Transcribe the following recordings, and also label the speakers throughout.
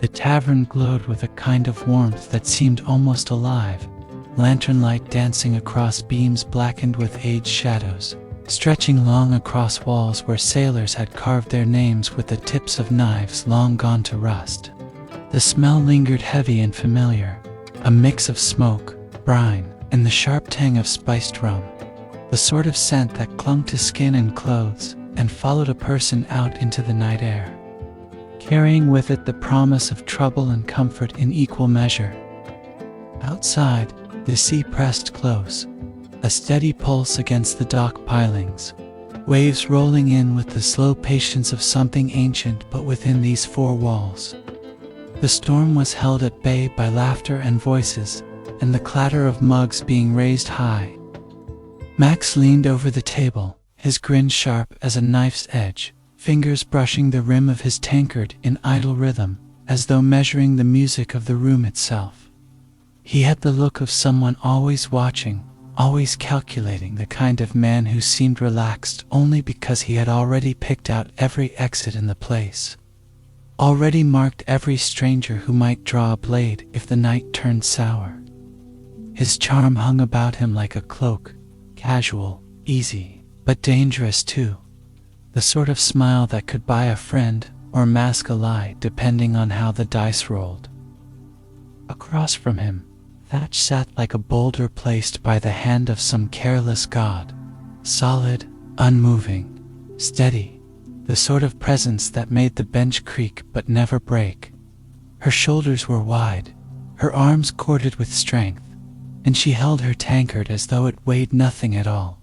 Speaker 1: The tavern glowed with a kind of warmth that seemed almost alive, lantern light dancing across beams blackened with aged shadows, stretching long across walls where sailors had carved their names with the tips of knives long gone to rust. The smell lingered heavy and familiar, a mix of smoke, brine, and the sharp tang of spiced rum, the sort of scent that clung to skin and clothes and followed a person out into the night air, carrying with it the promise of trouble and comfort in equal measure. Outside, the sea pressed close, a steady pulse against the dock pilings, waves rolling in with the slow patience of something ancient but within these four walls. The storm was held at bay by laughter and voices, and the clatter of mugs being raised high. Max leaned over the table, his grin sharp as a knife's edge, fingers brushing the rim of his tankard in idle rhythm, as though measuring the music of the room itself. He had the look of someone always watching, always calculating, the kind of man who seemed relaxed only because he had already picked out every exit in the place, already marked every stranger who might draw a blade if the night turned sour. His charm hung about him like a cloak, casual, easy, but dangerous too, the sort of smile that could buy a friend or mask a lie depending on how the dice rolled. Across from him, Thatch sat like a boulder placed by the hand of some careless god, solid, unmoving, steady, the sort of presence that made the bench creak but never break. Her shoulders were wide, her arms corded with strength, and she held her tankard as though it weighed nothing at all.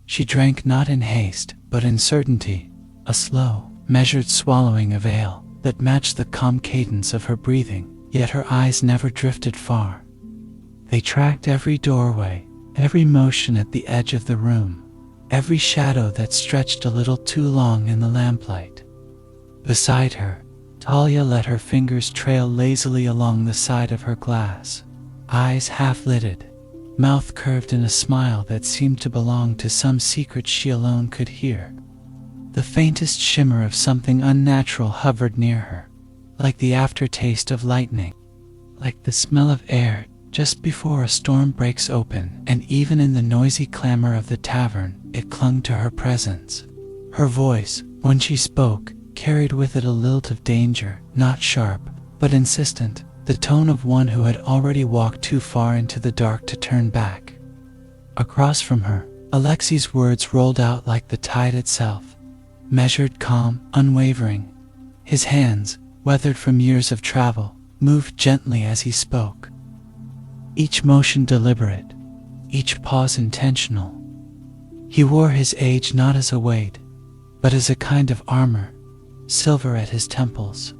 Speaker 1: She drank not in haste, but in certainty, a slow, measured swallowing of ale that matched the calm cadence of her breathing, yet her eyes never drifted far. They tracked every doorway, every motion at the edge of the room, every shadow that stretched a little too long in the lamplight. Beside her, Talia let her fingers trail lazily along the side of her glass, eyes half-lidded, mouth curved in a smile that seemed to belong to some secret she alone could hear. The faintest shimmer of something unnatural hovered near her, like the aftertaste of lightning, like the smell of air just before a storm breaks open, and even in the noisy clamor of the tavern, it clung to her presence. Her voice, when she spoke, carried with it a lilt of danger, not sharp, but insistent, the tone of one who had already walked too far into the dark to turn back. Across from her, Alexi's words rolled out like the tide itself, measured, calm, unwavering. His hands, weathered from years of travel, moved gently as he spoke, each motion deliberate, each pause intentional. He wore his age not as a weight, but as a kind of armor, silver at his temples,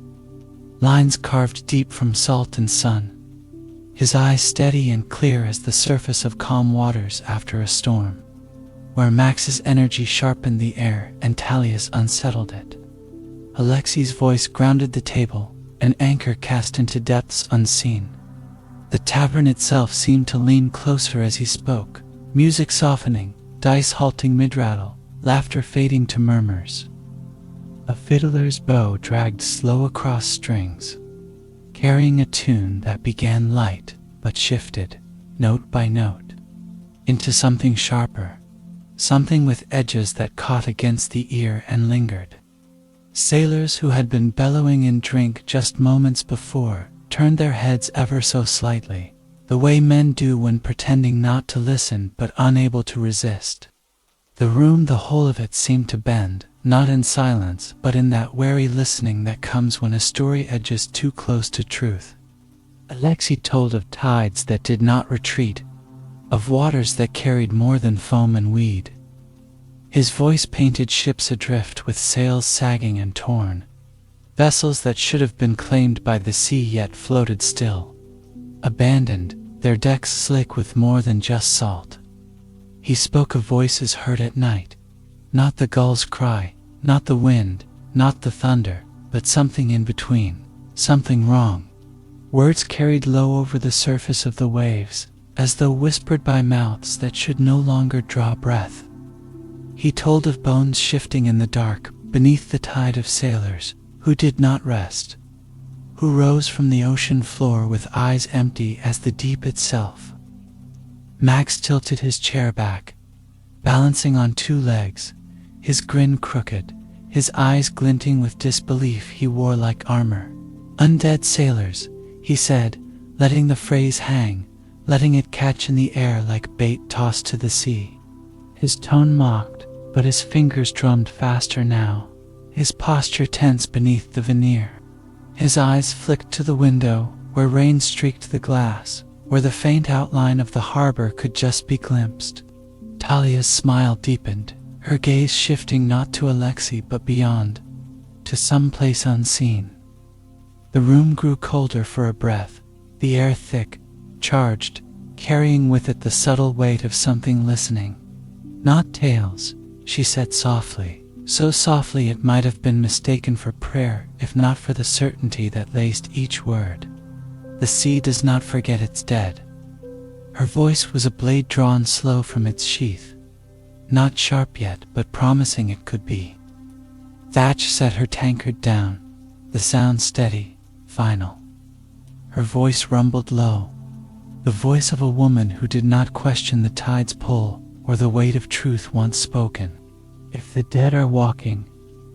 Speaker 1: lines carved deep from salt and sun, his eyes steady and clear as the surface of calm waters after a storm, where Max's energy sharpened the air and Talia's unsettled it. Alexi's voice grounded the table, an anchor cast into depths unseen. The tavern itself seemed to lean closer as he spoke, music softening, dice halting mid-rattle, laughter fading to murmurs. A fiddler's bow dragged slow across strings, carrying a tune that began light but shifted, note by note, into something sharper, something with edges that caught against the ear and lingered. Sailors who had been bellowing in drink just moments before turned their heads ever so slightly, the way men do when pretending not to listen but unable to resist. The room, the whole of it, seemed to bend, not in silence but in that wary listening that comes when a story edges too close to truth. Alexei told of tides that did not retreat, of waters that carried more than foam and weed. His voice painted ships adrift with sails sagging and torn, vessels that should have been claimed by the sea yet floated still, abandoned, their decks slick with more than just salt. He spoke of voices heard at night, not the gull's cry, not the wind, not the thunder, but something in between, something wrong. Words carried low over the surface of the waves, as though whispered by mouths that should no longer draw breath. He told of bones shifting in the dark beneath the tide of sailors who did not rest, who rose from the ocean floor with eyes empty as the deep itself. Max tilted his chair back, balancing on two legs, his grin crooked, his eyes glinting with disbelief he wore like armor. "Undead sailors," he said, letting the phrase hang, letting it catch in the air like bait tossed to the sea. His tone mocked, but his fingers drummed faster now, his posture tense beneath the veneer. His eyes flicked to the window, where rain streaked the glass, where the faint outline of the harbor could just be glimpsed. Talia's smile deepened, her gaze shifting not to Alexei but beyond, to some place unseen. The room grew colder for a breath, the air thick, charged, carrying with it the subtle weight of something listening. "Not tales," she said softly, so softly it might have been mistaken for prayer if not for the certainty that laced each word. "The sea does not forget its dead." Her voice was a blade drawn slow from its sheath, not sharp yet, but promising it could be. Thatch set her tankard down, the sound steady, final. Her voice rumbled low, the voice of a woman who did not question the tide's pull or the weight of truth once spoken. "If the dead are walking,"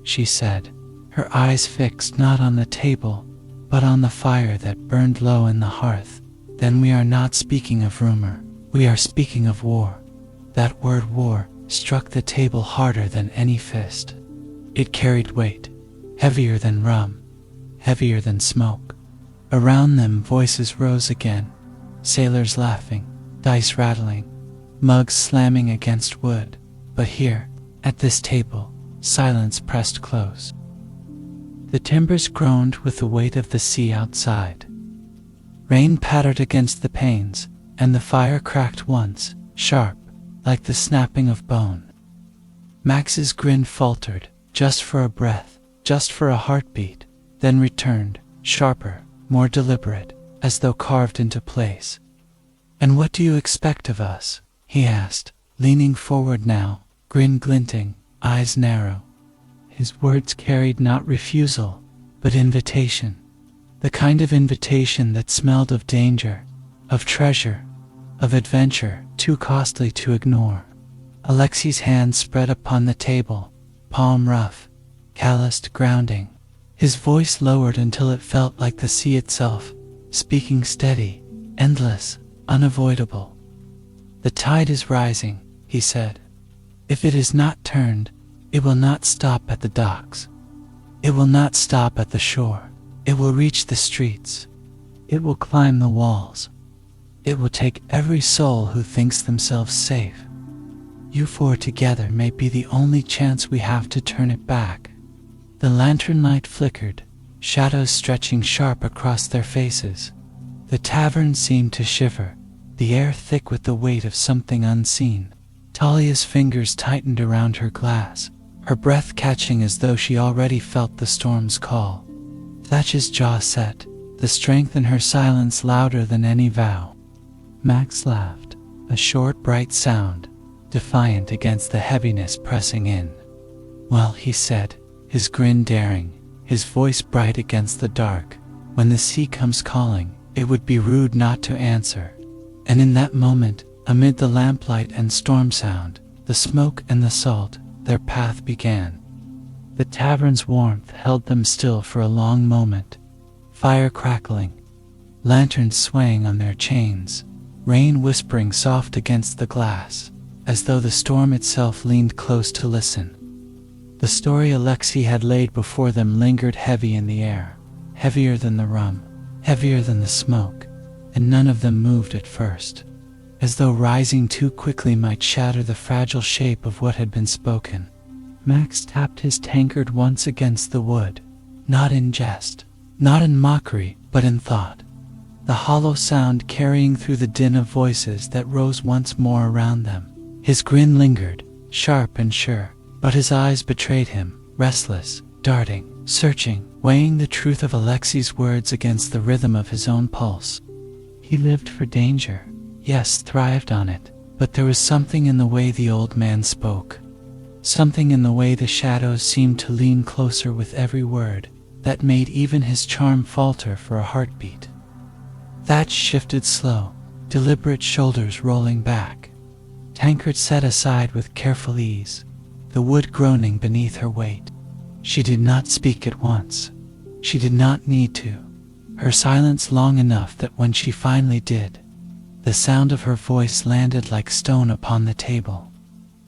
Speaker 1: she said, her eyes fixed not on the table, but on the fire that burned low in the hearth, "then we are not speaking of rumor, we are speaking of war." That word war struck the table harder than any fist. It carried weight, heavier than rum, heavier than smoke. Around them voices rose again, sailors laughing, dice rattling, mugs slamming against wood. But here, at this table, silence pressed close. The timbers groaned with the weight of the sea outside. Rain pattered against the panes, and the fire cracked once, sharp, like the snapping of bone. Max's grin faltered, just for a breath, just for a heartbeat, then returned, sharper, more deliberate, as though carved into place. "And what do you expect of us?" he asked, leaning forward now, grin glinting, eyes narrow. His words carried not refusal, but invitation. The kind of invitation that smelled of danger, of treasure, of adventure too costly to ignore. Alexei's hand spread upon the table, palm rough, calloused, grounding. His voice lowered until it felt like the sea itself, speaking steady, endless, unavoidable. "The tide is rising," he said. "If it is not turned, it will not stop at the docks. It will not stop at the shore. It will reach the streets. It will climb the walls. It will take every soul who thinks themselves safe. You four together may be the only chance we have to turn it back." The lantern light flickered, shadows stretching sharp across their faces. The tavern seemed to shiver, the air thick with the weight of something unseen. Talia's fingers tightened around her glass, her breath catching as though she already felt the storm's call. Thatch's jaw set, the strength in her silence louder than any vow. Max laughed, a short, bright sound, defiant against the heaviness pressing in. "Well," he said, his grin daring, his voice bright against the dark, "when the sea comes calling, it would be rude not to answer." And in that moment, amid the lamplight and storm sound, the smoke and the salt, their path began. The tavern's warmth held them still for a long moment, fire crackling, lanterns swaying on their chains, rain whispering soft against the glass, as though the storm itself leaned close to listen. The story Alexei had laid before them lingered heavy in the air, heavier than the rum, heavier than the smoke, and none of them moved at first, as though rising too quickly might shatter the fragile shape of what had been spoken. Max tapped his tankard once against the wood, not in jest, not in mockery, but in thought, the hollow sound carrying through the din of voices that rose once more around them. His grin lingered, sharp and sure, but his eyes betrayed him, restless, darting, searching, weighing the truth of Alexei's words against the rhythm of his own pulse. He lived for danger, yes, thrived on it, but there was something in the way the old man spoke, something in the way the shadows seemed to lean closer with every word, that made even his charm falter for a heartbeat. Thatch shifted slow, deliberate shoulders rolling back. Tankard set aside with careful ease, the wood groaning beneath her weight. She did not speak at once. She did not need to. Her silence long enough that when she finally did, the sound of her voice landed like stone upon the table.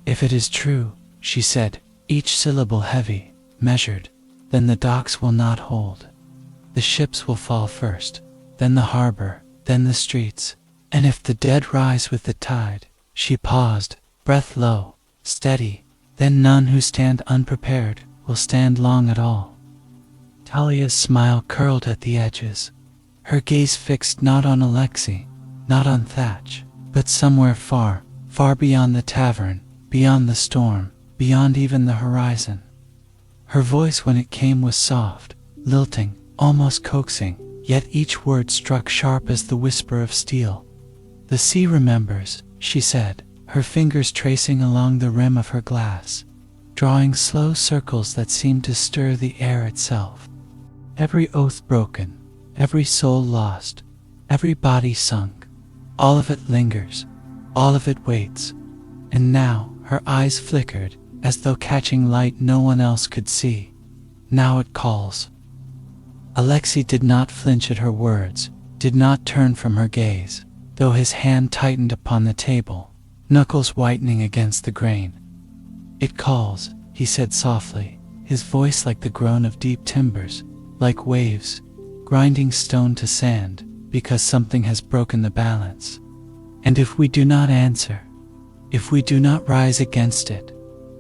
Speaker 1: "If it is true," she said, each syllable heavy, measured, "then the docks will not hold. The ships will fall first, then the harbor, then the streets. And if the dead rise with the tide," she paused, breath low, steady, "then none who stand unprepared will stand long at all." Talia's smile curled at the edges, her gaze fixed not on Alexei, not on Thatch, but somewhere far, far beyond the tavern, beyond the storm, beyond even the horizon. Her voice when it came was soft, lilting, almost coaxing, yet each word struck sharp as the whisper of steel. "The sea remembers," she said, her fingers tracing along the rim of her glass, drawing slow circles that seemed to stir the air itself. "Every oath broken, every soul lost, every body sunk, all of it lingers, all of it waits." And now her eyes flickered, as though catching light no one else could see. "Now it calls." Alexei did not flinch at her words, did not turn from her gaze, though his hand tightened upon the table, knuckles whitening against the grain. "It calls," he said softly, his voice like the groan of deep timbers, like waves, grinding stone to sand, because something has broken the balance. "And if we do not answer, if we do not rise against it,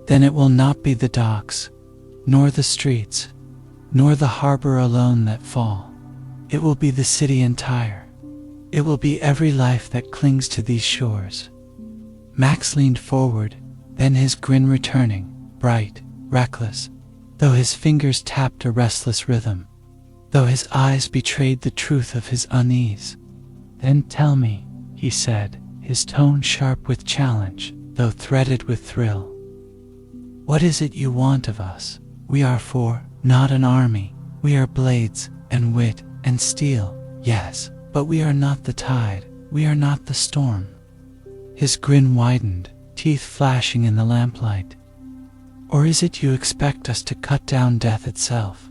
Speaker 1: then it will not be the docks, nor the streets, nor the harbor alone that fall. It will be the city entire. It will be every life that clings to these shores." Max leaned forward, then his grin returning, bright, reckless, though his fingers tapped a restless rhythm, though his eyes betrayed the truth of his unease. "Then tell me," he said, his tone sharp with challenge, though threaded with thrill. "What is it you want of us? We are four, not an army. We are blades, and wit, and steel, yes, but we are not the tide, we are not the storm." His grin widened, teeth flashing in the lamplight. "Or is it you expect us to cut down death itself?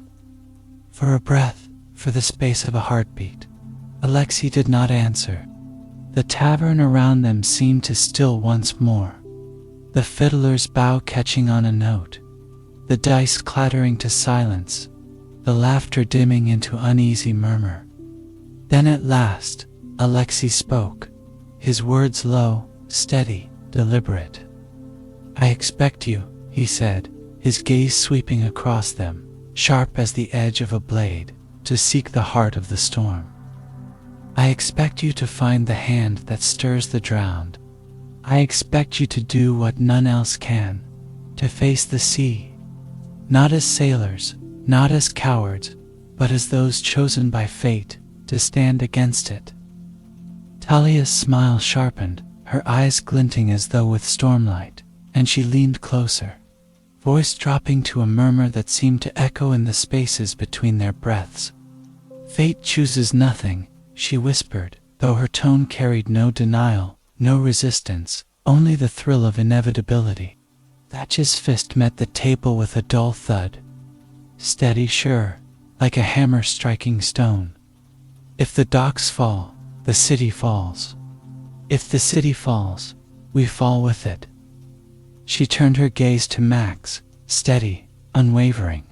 Speaker 1: For a breath, for the space of a heartbeat?" Alexei did not answer. The tavern around them seemed to still once more, the fiddler's bow catching on a note, the dice clattering to silence, the laughter dimming into uneasy murmur. Then at last, Alexei spoke, his words low, steady, deliberate. "I expect you," he said, his gaze sweeping across them, sharp as the edge of a blade, "to seek the heart of the storm. I expect you to find the hand that stirs the drowned. I expect you to do what none else can, to face the sea, not as sailors, not as cowards, but as those chosen by fate to stand against it." Talia's smile sharpened, her eyes glinting as though with stormlight, and she leaned closer, voice dropping to a murmur that seemed to echo in the spaces between their breaths. "Fate chooses nothing," she whispered, though her tone carried no denial, no resistance, only the thrill of inevitability. Thatch's fist met the table with a dull thud, steady, sure, like a hammer striking stone. "If the docks fall, the city falls. If the city falls, we fall with it." She turned her gaze to Max, steady, unwavering.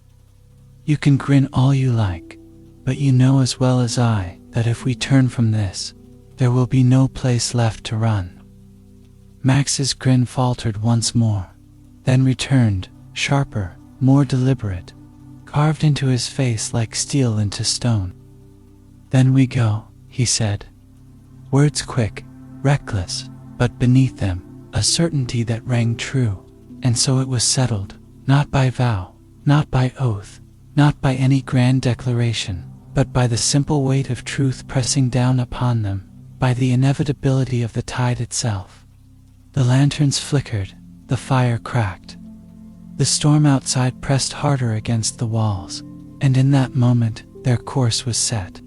Speaker 1: "You can grin all you like, but you know as well as I that if we turn from this, there will be no place left to run." Max's grin faltered once more, then returned, sharper, more deliberate, carved into his face like steel into stone. "Then we go," he said. Words quick, reckless, but beneath them, a certainty that rang true. And so it was settled, not by vow, not by oath, not by any grand declaration, but by the simple weight of truth pressing down upon them, by the inevitability of the tide itself. The lanterns flickered, the fire cracked. The storm outside pressed harder against the walls, and in that moment their course was set.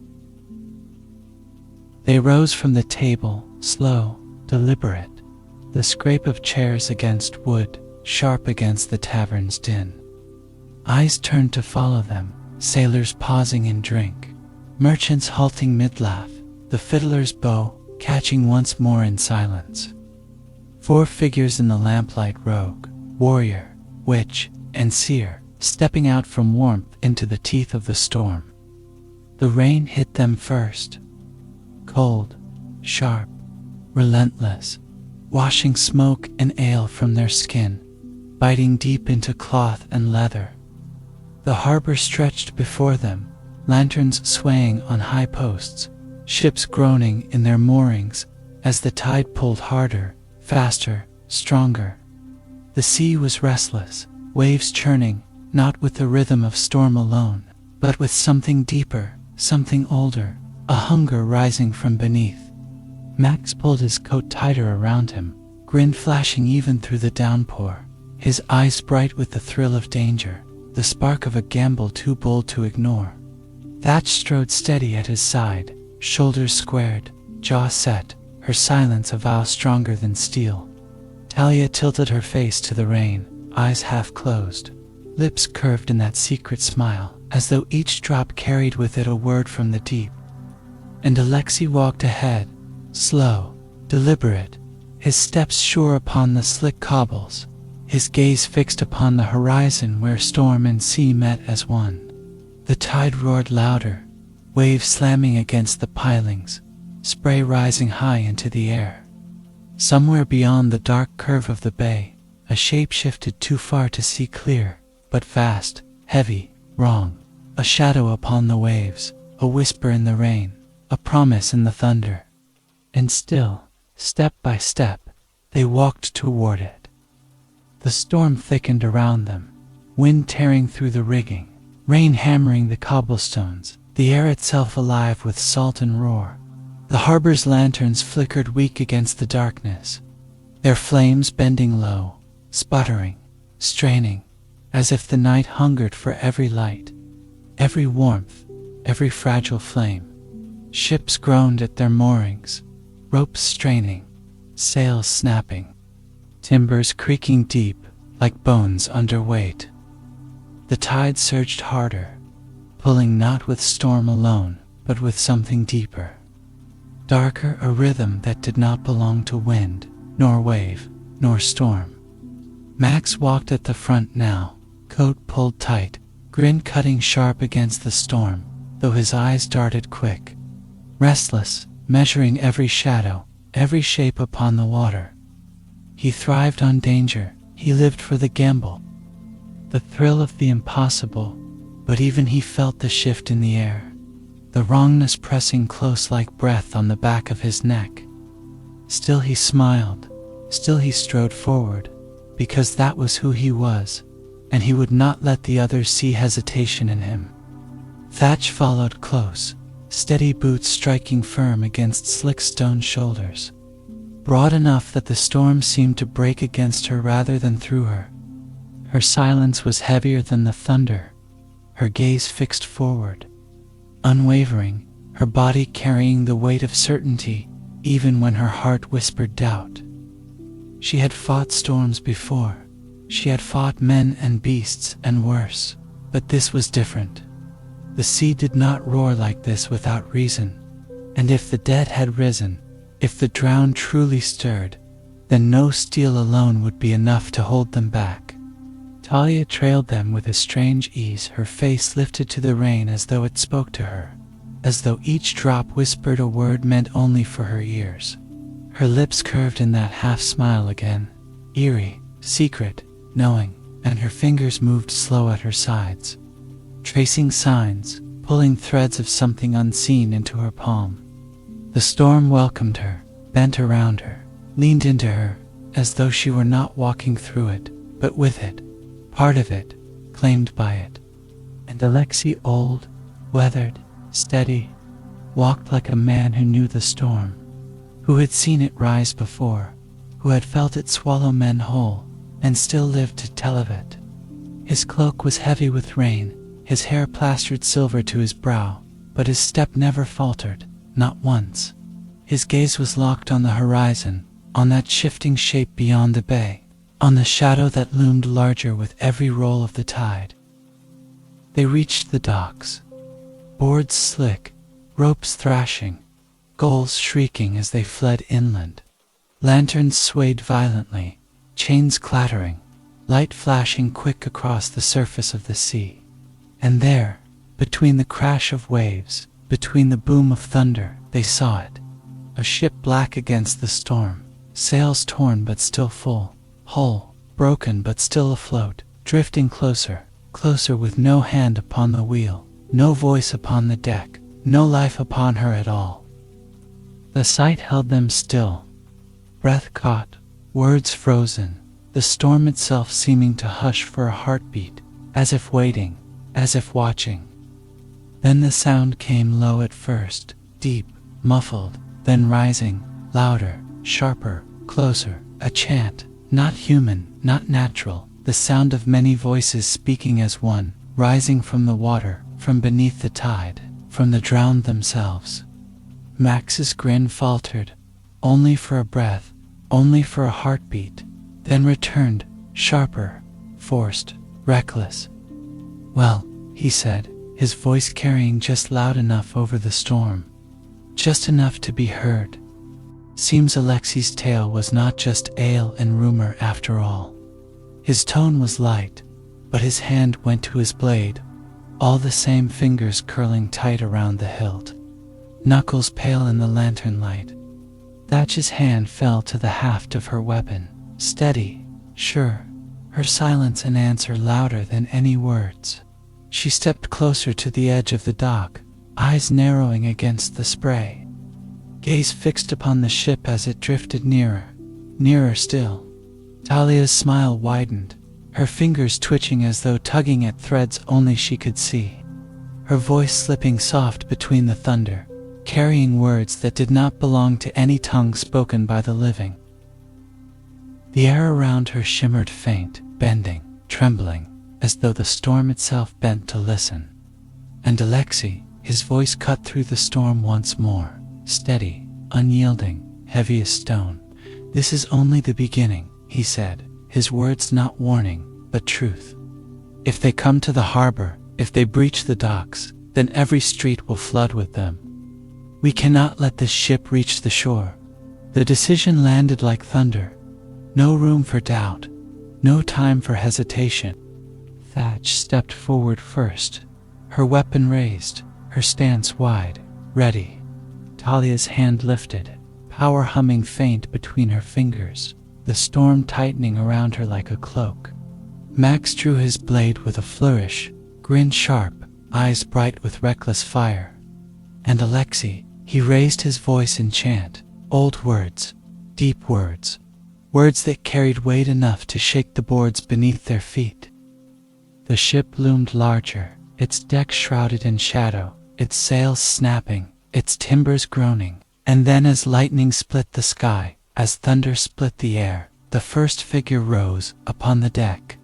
Speaker 1: They rose from the table, slow, deliberate, the scrape of chairs against wood, sharp against the tavern's din. Eyes turned to follow them, sailors pausing in drink, merchants halting mid-laugh, the fiddler's bow catching once more in silence. 4 figures in the lamplight: rogue, warrior, witch, and seer, stepping out from warmth into the teeth of the storm. The rain hit them first, cold, sharp, relentless, washing smoke and ale from their skin, biting deep into cloth and leather. The harbor stretched before them, lanterns swaying on high posts, ships groaning in their moorings as the tide pulled harder, faster, stronger. The sea was restless, waves churning, not with the rhythm of storm alone, but with something deeper, something older, a hunger rising from beneath. Max pulled his coat tighter around him, grin flashing even through the downpour, his eyes bright with the thrill of danger, the spark of a gamble too bold to ignore. Thatch strode steady at his side, shoulders squared, jaw set, her silence a vow stronger than steel. Talia tilted her face to the rain, eyes half closed, lips curved in that secret smile, as though each drop carried with it a word from the deep. And Alexei walked ahead, slow, deliberate, his steps sure upon the slick cobbles, his gaze fixed upon the horizon where storm and sea met as one. The tide roared louder, waves slamming against the pilings, spray rising high into the air. Somewhere beyond the dark curve of the bay, a shape shifted too far to see clear, but vast, heavy, wrong. A shadow upon the waves, a whisper in the rain, a promise in the thunder. And still, step by step, they walked toward it. The storm thickened around them, wind tearing through the rigging, rain hammering the cobblestones, the air itself alive with salt and roar. The harbor's lanterns flickered weak against the darkness, their flames bending low, sputtering, straining, as if the night hungered for every light, every warmth, every fragile flame. Ships groaned at their moorings, ropes straining, sails snapping, timbers creaking deep like bones under weight. The tide surged harder, pulling not with storm alone, but with something deeper, darker, a rhythm that did not belong to wind, nor wave, nor storm. Max walked at the front now, coat pulled tight, grin cutting sharp against the storm, though his eyes darted quick, restless, measuring every shadow, every shape upon the water. He thrived on danger, he lived for the gamble, the thrill of the impossible, but even he felt the shift in the air, the wrongness pressing close like breath on the back of his neck. Still he smiled, still he strode forward, because that was who he was, and he would not let the others see hesitation in him. Thatch followed close, steady boots striking firm against slick stone shoulders, broad enough that the storm seemed to break against her rather than through her. Her silence was heavier than the thunder, her gaze fixed forward, unwavering, her body carrying the weight of certainty even when her heart whispered doubt. She had fought storms before, she had fought men and beasts and worse, but this was different. The sea did not roar like this without reason, and if the dead had risen, if the drowned truly stirred, then no steel alone would be enough to hold them back. Talia trailed them with a strange ease, her face lifted to the rain as though it spoke to her, as though each drop whispered a word meant only for her ears. Her lips curved in that half-smile again, eerie, secret, knowing, and her fingers moved slow at her sides, tracing signs, pulling threads of something unseen into her palm. The storm welcomed her, bent around her, leaned into her, as though she were not walking through it, but with it, part of it, claimed by it. And Alexei, old, weathered, steady, walked like a man who knew the storm, who had seen it rise before, who had felt it swallow men whole, and still lived to tell of it. His cloak was heavy with rain, his hair plastered silver to his brow, but his step never faltered, not once. His gaze was locked on the horizon, on that shifting shape beyond the bay, on the shadow that loomed larger with every roll of the tide. They reached the docks. Boards slick, ropes thrashing, gulls shrieking as they fled inland. Lanterns swayed violently, chains clattering, light flashing quick across the surface of the sea. And there, between the crash of waves, between the boom of thunder, they saw it. A ship black against the storm, sails torn but still full, hull broken but still afloat, drifting closer, closer with no hand upon the wheel, no voice upon the deck, no life upon her at all. The sight held them still, breath caught, words frozen, the storm itself seeming to hush for a heartbeat, as if waiting, as if watching. Then the sound came low at first, deep, muffled, then rising, louder, sharper, closer, a chant, not human, not natural, the sound of many voices speaking as one, rising from the water, from beneath the tide, from the drowned themselves. Max's grin faltered, only for a breath, only for a heartbeat, then returned, sharper, forced, reckless. "Well," he said, his voice carrying just loud enough over the storm, just enough to be heard. Seems Alexi's tale was not just ale and rumor after all. His tone was light, but his hand went to his blade, all the same fingers curling tight around the hilt, knuckles pale in the lantern light. Thatch's hand fell to the haft of her weapon, steady, sure, her silence an answer louder than any words. She stepped closer to the edge of the dock, eyes narrowing against the spray, gaze fixed upon the ship as it drifted nearer, nearer still. Talia's smile widened, her fingers twitching as though tugging at threads only she could see, her voice slipping soft between the thunder, carrying words that did not belong to any tongue spoken by the living. The air around her shimmered faint, bending, trembling, as though the storm itself bent to listen. And Alexei, his voice cut through the storm once more, steady, unyielding, heavy as stone. "This is only the beginning," he said, his words not warning, but truth. "If they come to the harbor, if they breach the docks, then every street will flood with them. We cannot let this ship reach the shore." The decision landed like thunder. No room for doubt, no time for hesitation. Thatch stepped forward first, her weapon raised, her stance wide, ready. Talia's hand lifted, power humming faint between her fingers, the storm tightening around her like a cloak. Max drew his blade with a flourish, grin sharp, eyes bright with reckless fire. And Alexei, he raised his voice in chant, old words, deep words, words that carried weight enough to shake the boards beneath their feet. The ship loomed larger, its deck shrouded in shadow, its sails snapping, its timbers groaning, and then as lightning split the sky, as thunder split the air, the first figure rose upon the deck.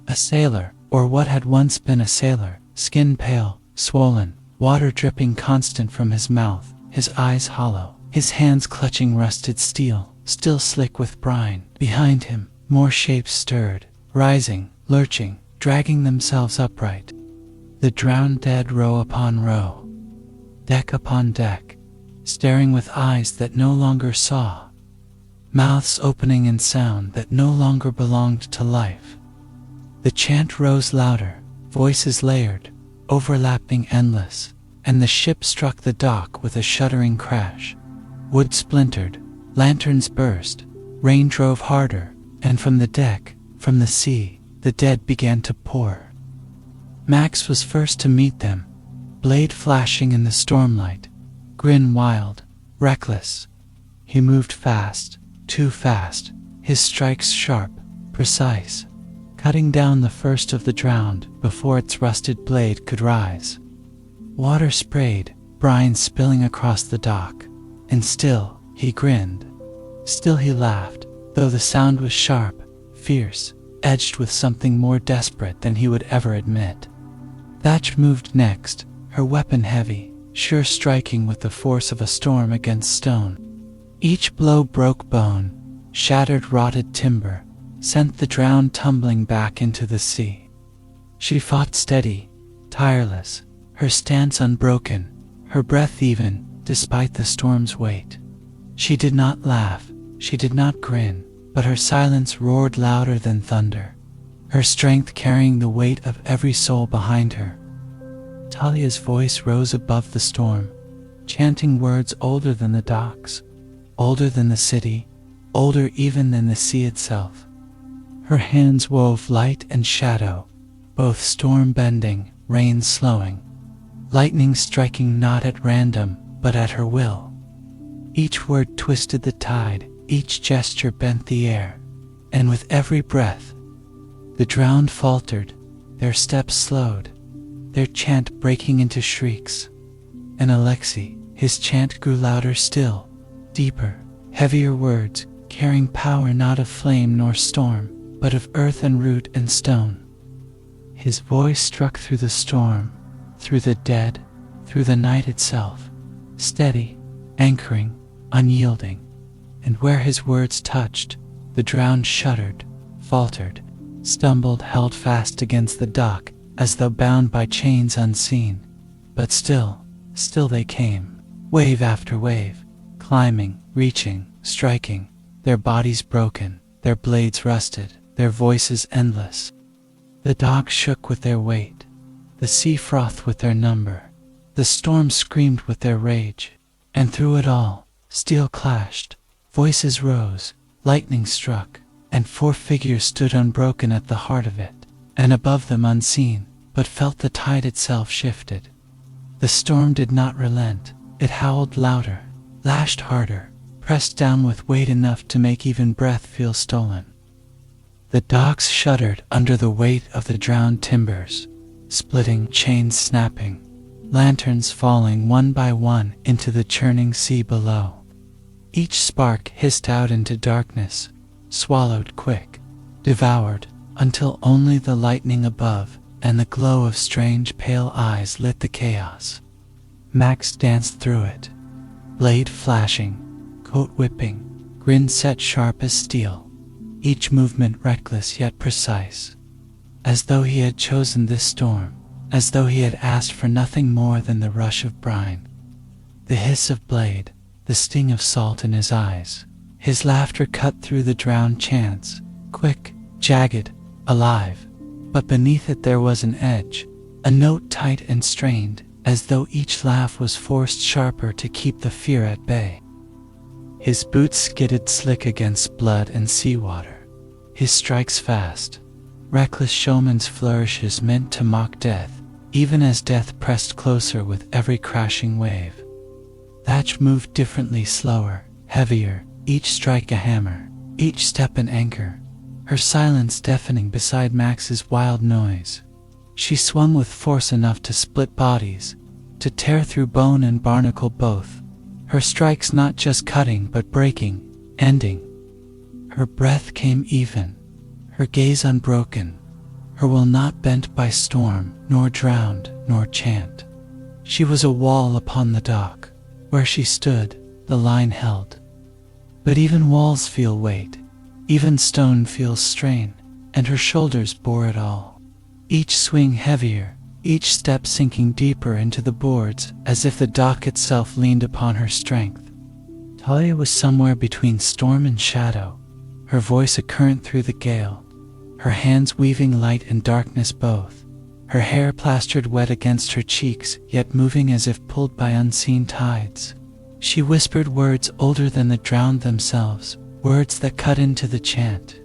Speaker 1: A sailor, or what had once been a sailor, skin pale, swollen, water dripping constant from his mouth, his eyes hollow, his hands clutching rusted steel, still slick with brine. Behind him, more shapes stirred, rising, lurching, dragging themselves upright. The drowned dead row upon row, deck upon deck, staring with eyes that no longer saw, mouths opening in sound that no longer belonged to life. The chant rose louder, voices layered, overlapping endless, and the ship struck the dock with a shuddering crash. Wood splintered, lanterns burst, rain drove harder, and from the deck, from the sea, the dead began to pour. Max was first to meet them, blade flashing in the stormlight, grin wild, reckless. He moved fast, too fast, his strikes sharp, precise, cutting down the first of the drowned before its rusted blade could rise. Water sprayed, brine spilling across the dock, and still he grinned. Still he laughed, though the sound was sharp, fierce, edged with something more desperate than he would ever admit. Thatch moved next, her weapon heavy, sure striking with the force of a storm against stone. Each blow broke bone, shattered rotted timber, sent the drowned tumbling back into the sea. She fought steady, tireless, her stance unbroken, her breath even, despite the storm's weight. She did not laugh, she did not grin, but her silence roared louder than thunder, her strength carrying the weight of every soul behind her. Talia's voice rose above the storm, chanting words older than the docks, older than the city, older even than the sea itself. Her hands wove light and shadow, both storm bending, rain slowing, lightning striking not at random, but at her will. Each word twisted the tide, each gesture bent the air, and with every breath, the drowned faltered, their steps slowed, their chant breaking into shrieks. And Alexei, his chant grew louder still, deeper, heavier words, carrying power not of flame nor storm, but of earth and root and stone. His voice struck through the storm, through the dead, through the night itself, steady, anchoring, unyielding. And where his words touched, the drowned shuddered, faltered, stumbled, held fast against the dock, as though bound by chains unseen. But still they came, wave after wave, climbing, reaching, striking, their bodies broken, their blades rusted, their voices endless. The dock shook with their weight, the sea frothed with their number, the storm screamed with their rage, and through it all, steel clashed, voices rose, lightning struck, and 4 figures stood unbroken at the heart of it, and above them unseen, but felt the tide itself shifted. The storm did not relent, it howled louder, lashed harder, pressed down with weight enough to make even breath feel stolen. The docks shuddered under the weight of the drowned timbers, splitting, chains snapping, lanterns falling one by one into the churning sea below. Each spark hissed out into darkness, swallowed quick, devoured, until only the lightning above and the glow of strange pale eyes lit the chaos. Max danced through it, blade flashing, coat whipping, grin set sharp as steel, each movement reckless yet precise, as though he had chosen this storm, as though he had asked for nothing more than the rush of brine, the hiss of blade, the sting of salt in his eyes. His laughter cut through the drowned chants, quick, jagged, alive, but beneath it there was an edge, a note tight and strained, as though each laugh was forced sharper to keep the fear at bay. His boots skidded slick against blood and seawater, his strikes fast, reckless showman's flourishes meant to mock death, even as death pressed closer with every crashing wave. Thatch moved differently, slower, heavier, each strike a hammer, each step an anchor, her silence deafening beside Max's wild noise. She swung with force enough to split bodies, to tear through bone and barnacle both, her strikes not just cutting but breaking, ending. Her breath came even, her gaze unbroken, her will not bent by storm, nor drowned, nor chant. She was a wall upon the dock. Where she stood, the line held. But even walls feel weight, even stone feels strain, and her shoulders bore it all. Each swing heavier, each step sinking deeper into the boards, as if the dock itself leaned upon her strength. Talia was somewhere between storm and shadow, her voice a current through the gale, her hands weaving light and darkness both, her hair plastered wet against her cheeks, yet moving as if pulled by unseen tides. She whispered words older than the drowned themselves, words that cut into the chant,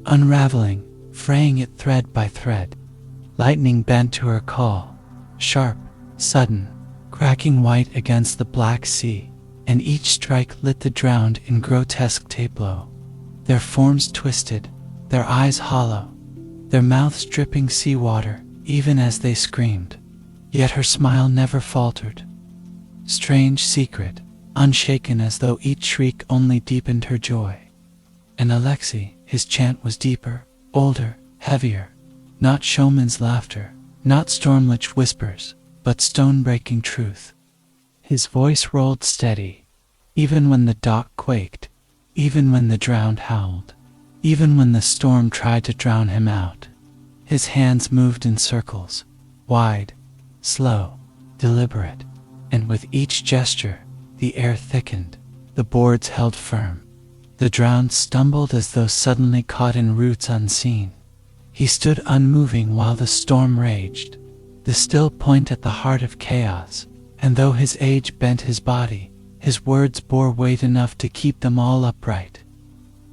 Speaker 1: unraveling, fraying it thread by thread. Lightning bent to her call, sharp, sudden, cracking white against the black sea, and each strike lit the drowned in grotesque tableau. Their forms twisted, their eyes hollow, their mouths dripping seawater, even as they screamed. Yet her smile never faltered. Strange secret, unshaken as though each shriek only deepened her joy. And Alexei, his chant was deeper, older, heavier. Not showman's laughter, not storm-lich whispers, but stone-breaking truth. His voice rolled steady, even when the dock quaked, even when the drowned howled, even when the storm tried to drown him out. His hands moved in circles, wide, slow, deliberate, and with each gesture, the air thickened, the boards held firm. The drowned stumbled as though suddenly caught in roots unseen. He stood unmoving while the storm raged, the still point at the heart of chaos, and though his age bent his body, his words bore weight enough to keep them all upright.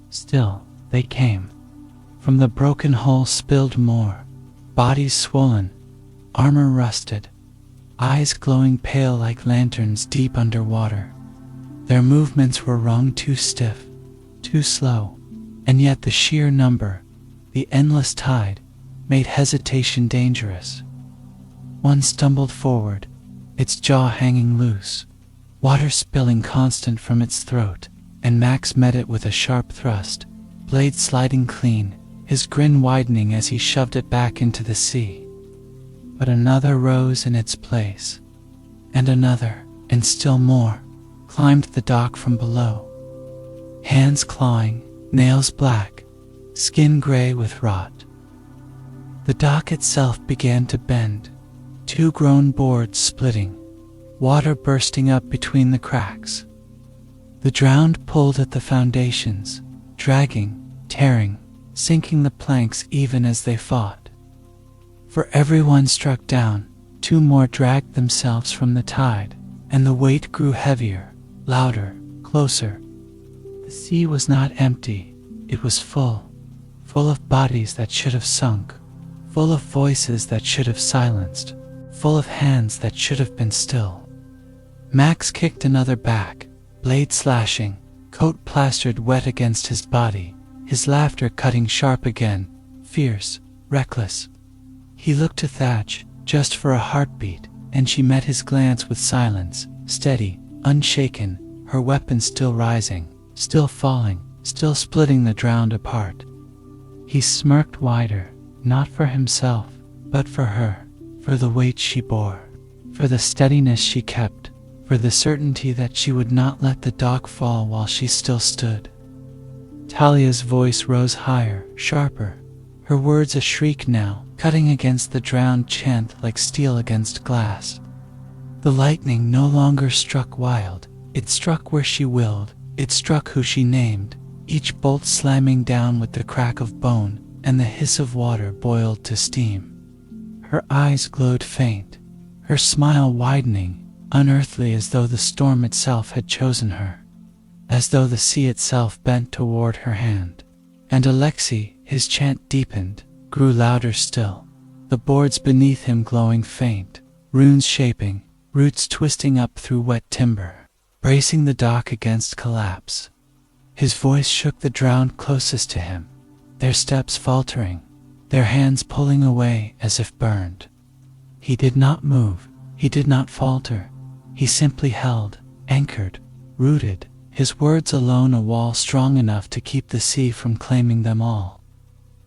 Speaker 1: Still, they came. From the broken hull spilled more, bodies swollen, armor rusted, eyes glowing pale like lanterns deep underwater. Their movements were wrung too stiff, too slow, and yet the sheer number, the endless tide, made hesitation dangerous. One stumbled forward, its jaw hanging loose, water spilling constant from its throat, and Max met it with a sharp thrust, blade sliding clean, his grin widening as he shoved it back into the sea. But another rose in its place, and another, and still more, climbed the dock from below. Hands clawing, nails black, skin gray with rot. The dock itself began to bend, two grown boards splitting, water bursting up between the cracks. The drowned pulled at the foundations, dragging, tearing, sinking the planks even as they fought. For every one struck down, two more dragged themselves from the tide, and the weight grew heavier, louder, closer. The sea was not empty, it was full of bodies that should have sunk, full of voices that should have silenced, full of hands that should have been still. Max kicked another back, blade slashing, coat plastered wet against his body, his laughter cutting sharp again, fierce, reckless. He looked to Thatch, just for a heartbeat, and she met his glance with silence, steady, unshaken, her weapon still rising, still falling, still splitting the drowned apart. He smirked wider, not for himself, but for her, for the weight she bore, for the steadiness she kept, for the certainty that she would not let the dock fall while she still stood. Talia's voice rose higher, sharper, her words a shriek now, cutting against the drowned chant like steel against glass. The lightning no longer struck wild, it struck where she willed, it struck who she named, each bolt slamming down with the crack of bone and the hiss of water boiled to steam. Her eyes glowed faint, her smile widening, unearthly as though the storm itself had chosen her, as though the sea itself bent toward her hand. And Alexei, his chant deepened, grew louder still, the boards beneath him glowing faint, runes shaping, roots twisting up through wet timber, bracing the dock against collapse. His voice shook the drowned closest to him, their steps faltering, their hands pulling away as if burned. He did not move, he did not falter, he simply held, anchored, rooted, his words alone a wall strong enough to keep the sea from claiming them all.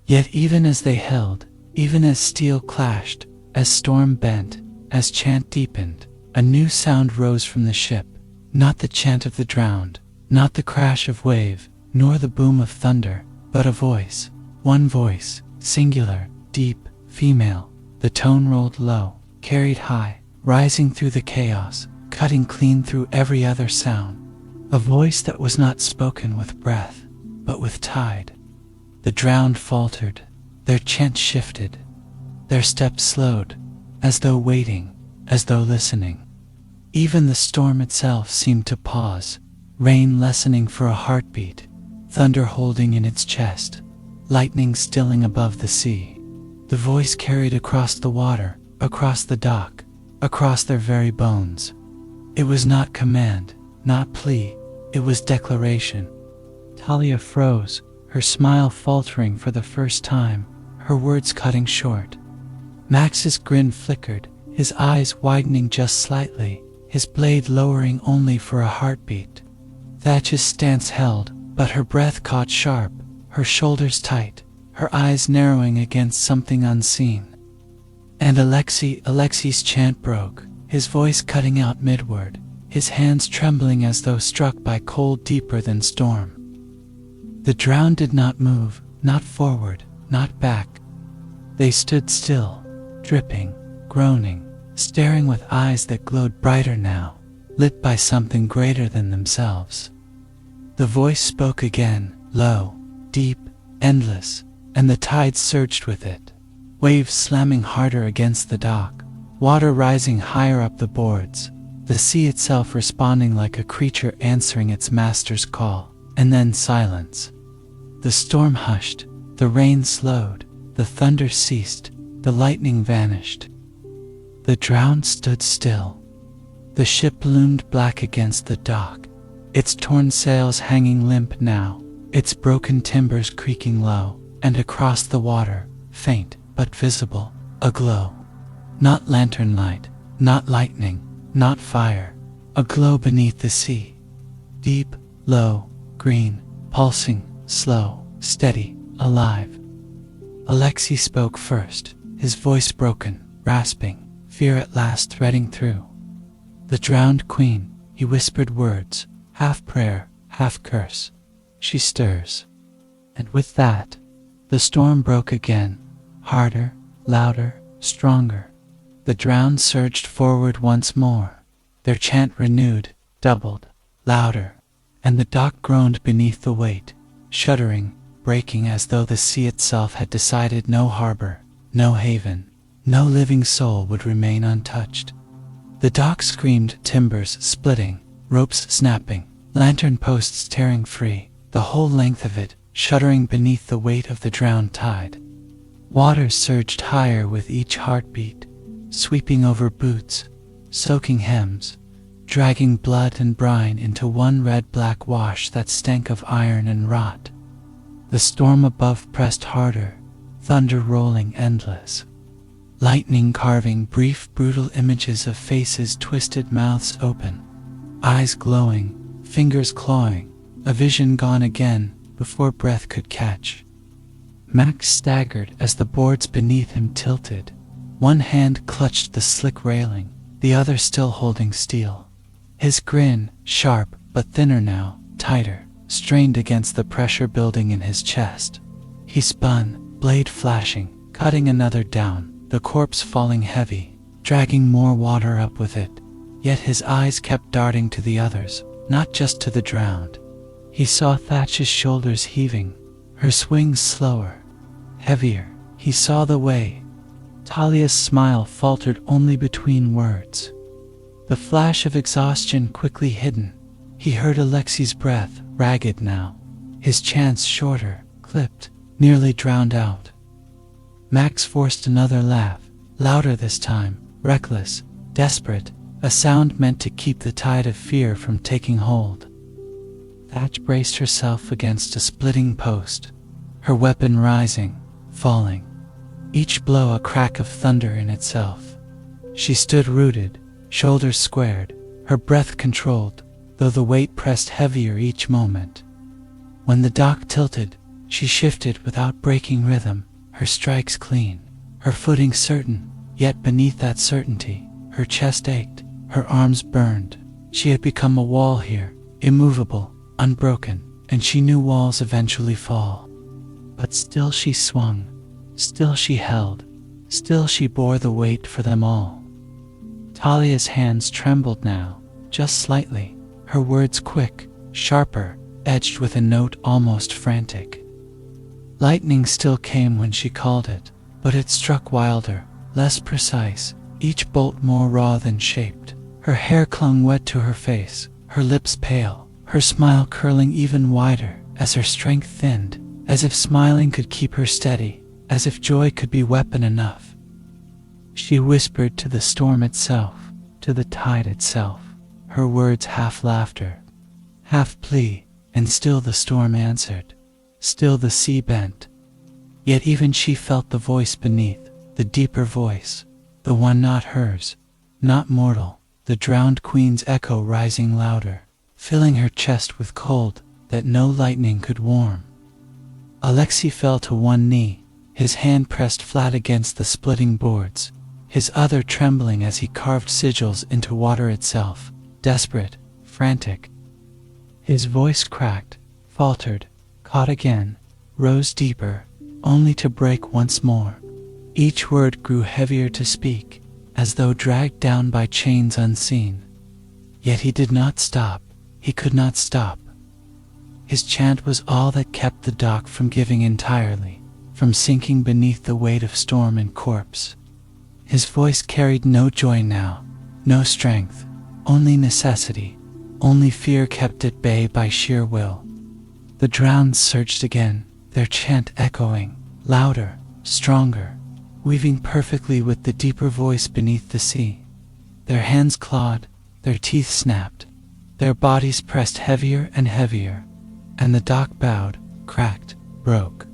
Speaker 1: Yet even as they held, even as steel clashed, as storm bent, as chant deepened, a new sound rose from the ship, not the chant of the drowned, not the crash of wave, nor the boom of thunder, but a voice, one voice, singular, deep, female. The tone rolled low, carried high, rising through the chaos, cutting clean through every other sound. A voice that was not spoken with breath, but with tide. The drowned faltered, their chant shifted, their steps slowed, as though waiting, as though listening. Even the storm itself seemed to pause, rain lessening for a heartbeat, thunder holding in its chest, lightning stilling above the sea. The voice carried across the water, across the dock, across their very bones. It was not command, not plea, it was declaration. Talia froze, her smile faltering for the first time, her words cutting short. Max's grin flickered, his eyes widening just slightly, his blade lowering only for a heartbeat. Thatch's stance held, but her breath caught sharp, her shoulders tight, her eyes narrowing against something unseen. And Alexei's chant broke, his voice cutting out midward, his hands trembling as though struck by cold deeper than storm. The drowned did not move, not forward, not back. They stood still, dripping, groaning, staring with eyes that glowed brighter now, lit by something greater than themselves. The voice spoke again, low, deep, endless, and the tide surged with it. Waves slamming harder against the dock, water rising higher up the boards, the sea itself responding like a creature answering its master's call, and then silence. The storm hushed, the rain slowed, the thunder ceased, the lightning vanished. The drowned stood still. The ship loomed black against the dock, its torn sails hanging limp now, its broken timbers creaking low, and across the water, faint but visible, a glow. Not lantern light, not lightning, not fire, a glow beneath the sea. Deep, low, green, pulsing, slow, steady, alive. Alexei spoke first, his voice broken, rasping, fear at last threading through. The drowned queen, he whispered words, half prayer, half curse. She stirs. And with that, the storm broke again, harder, louder, stronger. The drowned surged forward once more, their chant renewed, doubled, louder, and the dock groaned beneath the weight, shuddering, breaking as though the sea itself had decided no harbor, no haven, no living soul would remain untouched. The dock screamed, timbers splitting, ropes snapping, lantern posts tearing free, the whole length of it, shuddering beneath the weight of the drowned tide. Water surged higher with each heartbeat, sweeping over boots, soaking hems, dragging blood and brine into one red-black wash that stank of iron and rot. The storm above pressed harder, thunder rolling endless. Lightning carving brief, brutal images of faces, twisted mouths open, eyes glowing, fingers clawing, a vision gone again before breath could catch. Max staggered as the boards beneath him tilted. One hand clutched the slick railing, the other still holding steel. His grin, sharp but thinner now, tighter, strained against the pressure building in his chest. He spun, blade flashing, cutting another down, the corpse falling heavy, dragging more water up with it. Yet his eyes kept darting to the others, not just to the drowned. He saw Thatch's shoulders heaving, her swings slower, heavier. He saw the way. Talia's smile faltered only between words. The flash of exhaustion quickly hidden. He heard Alexei's breath, ragged now, his chants shorter, clipped, nearly drowned out. Max forced another laugh, louder this time, reckless, desperate, a sound meant to keep the tide of fear from taking hold. Thatch braced herself against a splitting post, her weapon rising, falling, each blow a crack of thunder in itself. She stood rooted, shoulders squared, her breath controlled, though the weight pressed heavier each moment. When the dock tilted, she shifted without breaking rhythm, her strikes clean, her footing certain, yet beneath that certainty, her chest ached, her arms burned. She had become a wall here, immovable, unbroken, and she knew walls eventually fall. But still she swung, still she held, still she bore the weight for them all. Talia's hands trembled now, just slightly, her words quick, sharper, edged with a note almost frantic. Lightning still came when she called it, but it struck wilder, less precise, each bolt more raw than shaped. Her hair clung wet to her face, her lips pale, her smile curling even wider as her strength thinned, as if smiling could keep her steady, as if joy could be weapon enough. She whispered to the storm itself, to the tide itself, her words half laughter, half plea, and still the storm answered. Still the sea bent. Yet even she felt the voice beneath, the deeper voice, the one not hers, not mortal, the drowned queen's echo rising louder, filling her chest with cold that no lightning could warm. Alexei fell to one knee, his hand pressed flat against the splitting boards, his other trembling as he carved sigils into water itself, desperate, frantic. His voice cracked, faltered, caught again, rose deeper, only to break once more. Each word grew heavier to speak, as though dragged down by chains unseen. Yet he did not stop. He could not stop. His chant was all that kept the dock from giving entirely, from sinking beneath the weight of storm and corpse. His voice carried no joy now, no strength, only necessity, only fear kept at bay by sheer will. The drowned surged again, their chant echoing, louder, stronger, weaving perfectly with the deeper voice beneath the sea. Their hands clawed, their teeth snapped, their bodies pressed heavier and heavier, and the dock bowed, cracked, broke.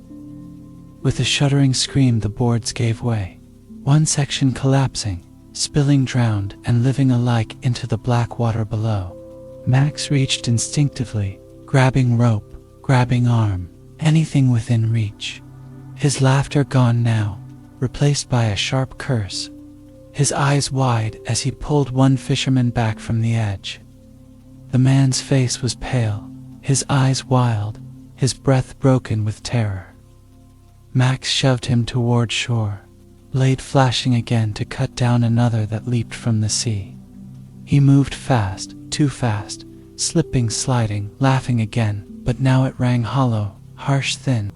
Speaker 1: With a shuddering scream, the boards gave way, one section collapsing, spilling drowned and living alike into the black water below. Max reached instinctively, grabbing rope, grabbing arm, anything within reach. His laughter gone now, replaced by a sharp curse. His eyes wide as he pulled one fisherman back from the edge. The man's face was pale, his eyes wild, his breath broken with terror. Max shoved him toward shore, blade flashing again to cut down another that leaped from the sea. He moved fast, too fast, slipping, sliding, laughing again, but now it rang hollow, harsh, thin.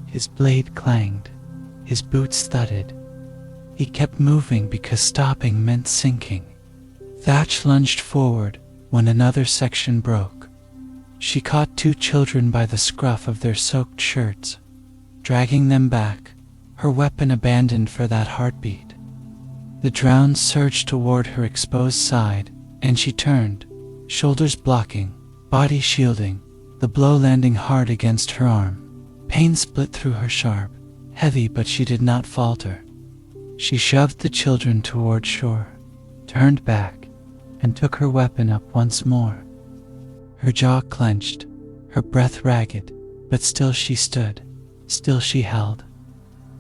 Speaker 1: His blade clanged, his boots thudded. He kept moving because stopping meant sinking. Thatch lunged forward when another section broke. She caught two children by the scruff of their soaked shirts, dragging them back, her weapon abandoned for that heartbeat. The drowned surged toward her exposed side, and she turned, shoulders blocking, body shielding, the blow landing hard against her arm. Pain split through her sharp, heavy, but she did not falter. She shoved the children toward shore, turned back, and took her weapon up once more. Her jaw clenched, her breath ragged, but still she stood, still she held.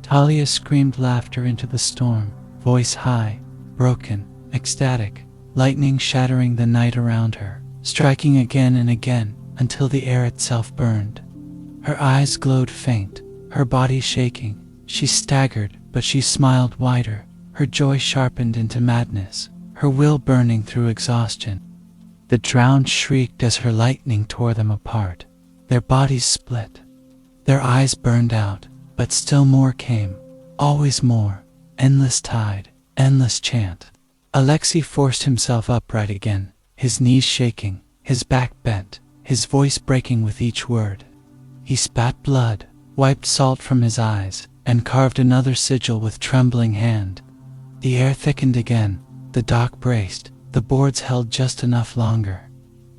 Speaker 1: Talia screamed laughter into the storm, voice high, broken, ecstatic, lightning shattering the night around her, striking again and again until the air itself burned. Her eyes glowed faint, her body shaking. She staggered, but she smiled wider, her joy sharpened into madness, her will burning through exhaustion. The drowned shrieked as her lightning tore them apart. Their bodies split. Their eyes burned out, but still more came, always more, endless tide, endless chant. Alexei forced himself upright again, his knees shaking, his back bent, his voice breaking with each word. He spat blood, wiped salt from his eyes, and carved another sigil with trembling hand. The air thickened again, the dock braced, the boards held just enough longer.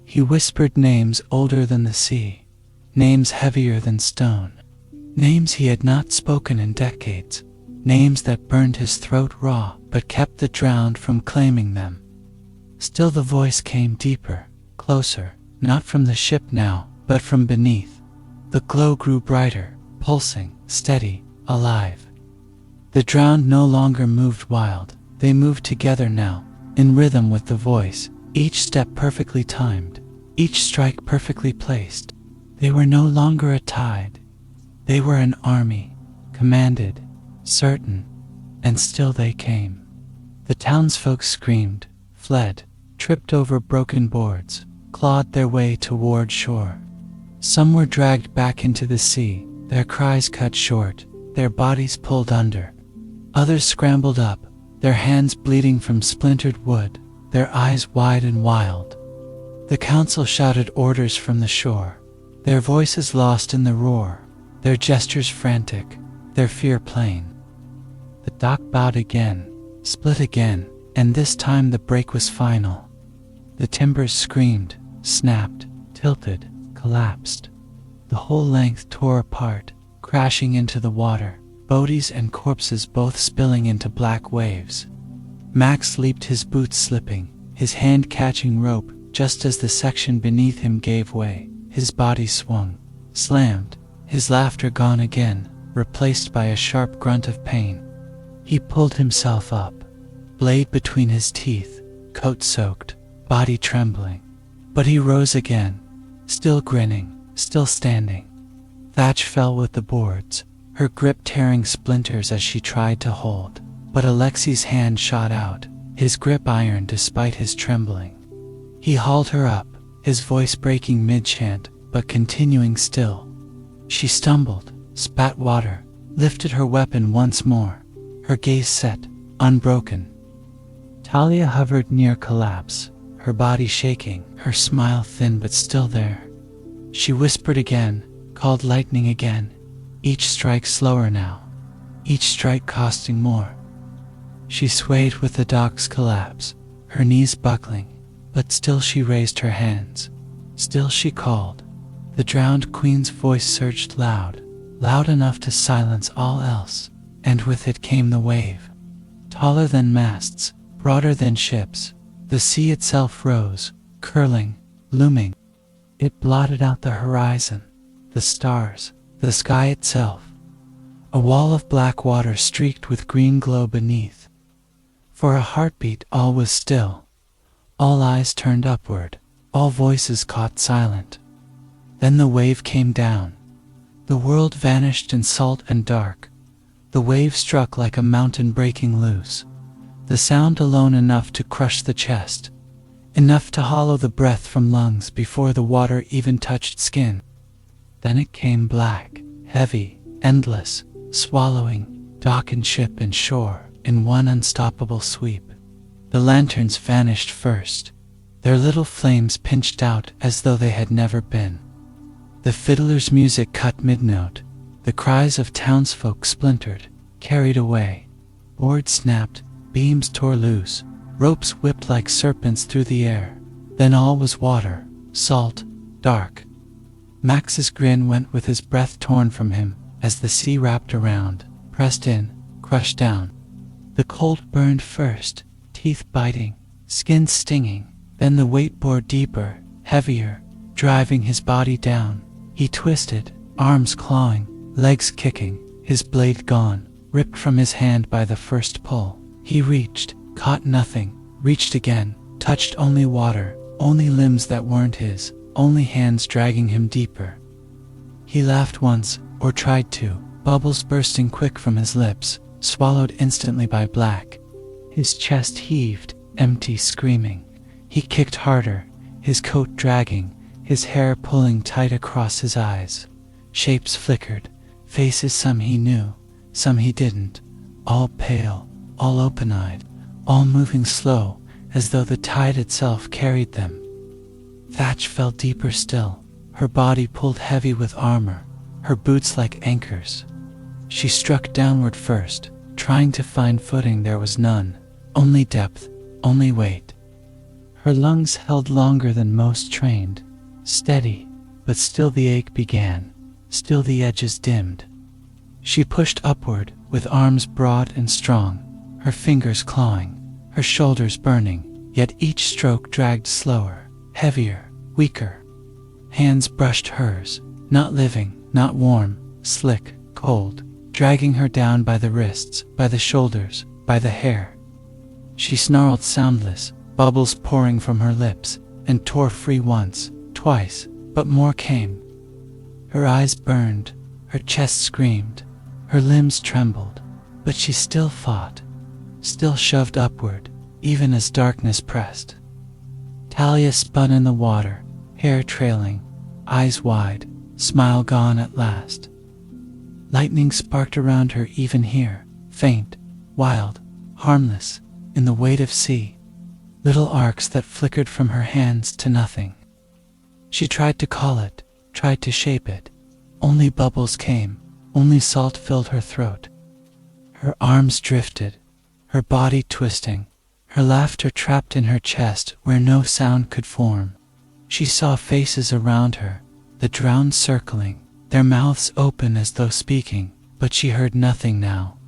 Speaker 1: He whispered names older than the sea, names heavier than stone, names he had not spoken in decades, names that burned his throat raw but kept the drowned from claiming them. Still the voice came deeper, closer, not from the ship now, but from beneath. The glow grew brighter, pulsing, steady, alive. The drowned no longer moved wild, they moved together now, in rhythm with the voice, each step perfectly timed, each strike perfectly placed. They were no longer a tide. They were an army, commanded, certain, and still they came. The townsfolk screamed, fled, tripped over broken boards, clawed their way toward shore. Some were dragged back into the sea, their cries cut short, their bodies pulled under. Others scrambled up, their hands bleeding from splintered wood, their eyes wide and wild. The council shouted orders from the shore, their voices lost in the roar, their gestures frantic, their fear plain. The dock bowed again, split again, and this time the break was final. The timbers screamed, snapped, tilted, collapsed. The whole length tore apart, crashing into the water, bodies and corpses both spilling into black waves. Max leaped, his boots slipping, his hand catching rope just as the section beneath him gave way. His body swung, slammed, his laughter gone again, replaced by a sharp grunt of pain. He pulled himself up, blade between his teeth, coat soaked, body trembling. But he rose again, still grinning, still standing. Thatch fell with the boards, her grip tearing splinters as she tried to hold. But Alexi's hand shot out, his grip iron despite his trembling. He hauled her up, his voice breaking mid-chant, but continuing still. She stumbled, spat water, lifted her weapon once more, her gaze set, unbroken. Talia hovered near collapse, her body shaking, her smile thin but still there. She whispered again, called lightning again, each strike slower now, each strike costing more. She swayed with the dock's collapse, her knees buckling, but still she raised her hands. Still she called. The drowned queen's voice surged loud, loud enough to silence all else, and with it came the wave. Taller than masts, broader than ships, the sea itself rose, curling, looming. It blotted out the horizon, the stars, the sky itself. A wall of black water streaked with green glow beneath. For a heartbeat all was still, all eyes turned upward, all voices caught silent. Then the wave came down. The world vanished in salt and dark. The wave struck like a mountain breaking loose. The sound alone enough to crush the chest, enough to hollow the breath from lungs before the water even touched skin. Then it came black, heavy, endless, swallowing dock and ship and shore in one unstoppable sweep. The lanterns vanished first, their little flames pinched out as though they had never been. The fiddler's music cut mid-note, the cries of townsfolk splintered, carried away. Boards snapped, beams tore loose, ropes whipped like serpents through the air. Then all was water, salt, dark. Max's grin went with his breath torn from him as the sea wrapped around, pressed in, crushed down. The cold burned first, teeth biting, skin stinging, then the weight bore deeper, heavier, driving his body down. He twisted, arms clawing, legs kicking, his blade gone, ripped from his hand by the first pull. He reached, caught nothing, reached again, touched only water, only limbs that weren't his, only hands dragging him deeper. He laughed once, or tried to, bubbles bursting quick from his lips, swallowed instantly by black. His chest heaved, empty, screaming. He kicked harder, his coat dragging, his hair pulling tight across his eyes. Shapes flickered, faces some he knew, some he didn't, all pale, all open-eyed, all moving slow, as though the tide itself carried them. Thatch fell deeper still, her body pulled heavy with armor, her boots like anchors. She struck downward first, trying to find footing. There was none, only depth, only weight. Her lungs held longer than most trained, steady, but still the ache began, still the edges dimmed. She pushed upward, with arms broad and strong, her fingers clawing, her shoulders burning, yet each stroke dragged slower, heavier, weaker. Hands brushed hers, not living, not warm, slick, cold, dragging her down by the wrists, by the shoulders, by the hair. She snarled soundless, bubbles pouring from her lips, and tore free once, twice, but more came. Her eyes burned, her chest screamed, her limbs trembled, but she still fought, still shoved upward, even as darkness pressed. Talia spun in the water, hair trailing, eyes wide, smile gone at last. Lightning sparked around her even here, faint, wild, harmless, in the weight of sea. Little arcs that flickered from her hands to nothing. She tried to call it, tried to shape it. Only bubbles came, only salt filled her throat. Her arms drifted, her body twisting, her laughter trapped in her chest where no sound could form. She saw faces around her, the drowned circling, their mouths open as though speaking, but she heard nothing now.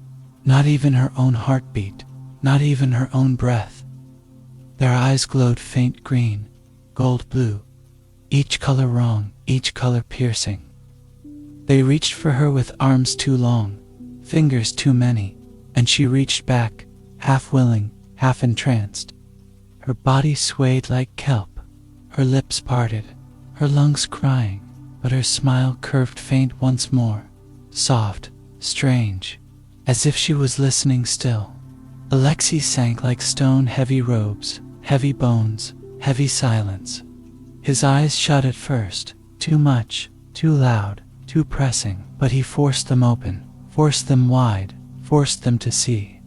Speaker 1: Not even her own heartbeat, not even her own breath. Their eyes glowed faint green, gold blue, each color wrong, each color piercing. They reached for her with arms too long, fingers too many, and she reached back, half willing, half entranced. Her body swayed like kelp, her lips parted, her lungs crying, but her smile curved faint once more, soft, strange, as if she was listening still. Alexei sank like stone, heavy robes, heavy bones, heavy silence. His eyes shut at first, too much, too loud, too pressing, but he forced them open, forced them wide, forced them to see.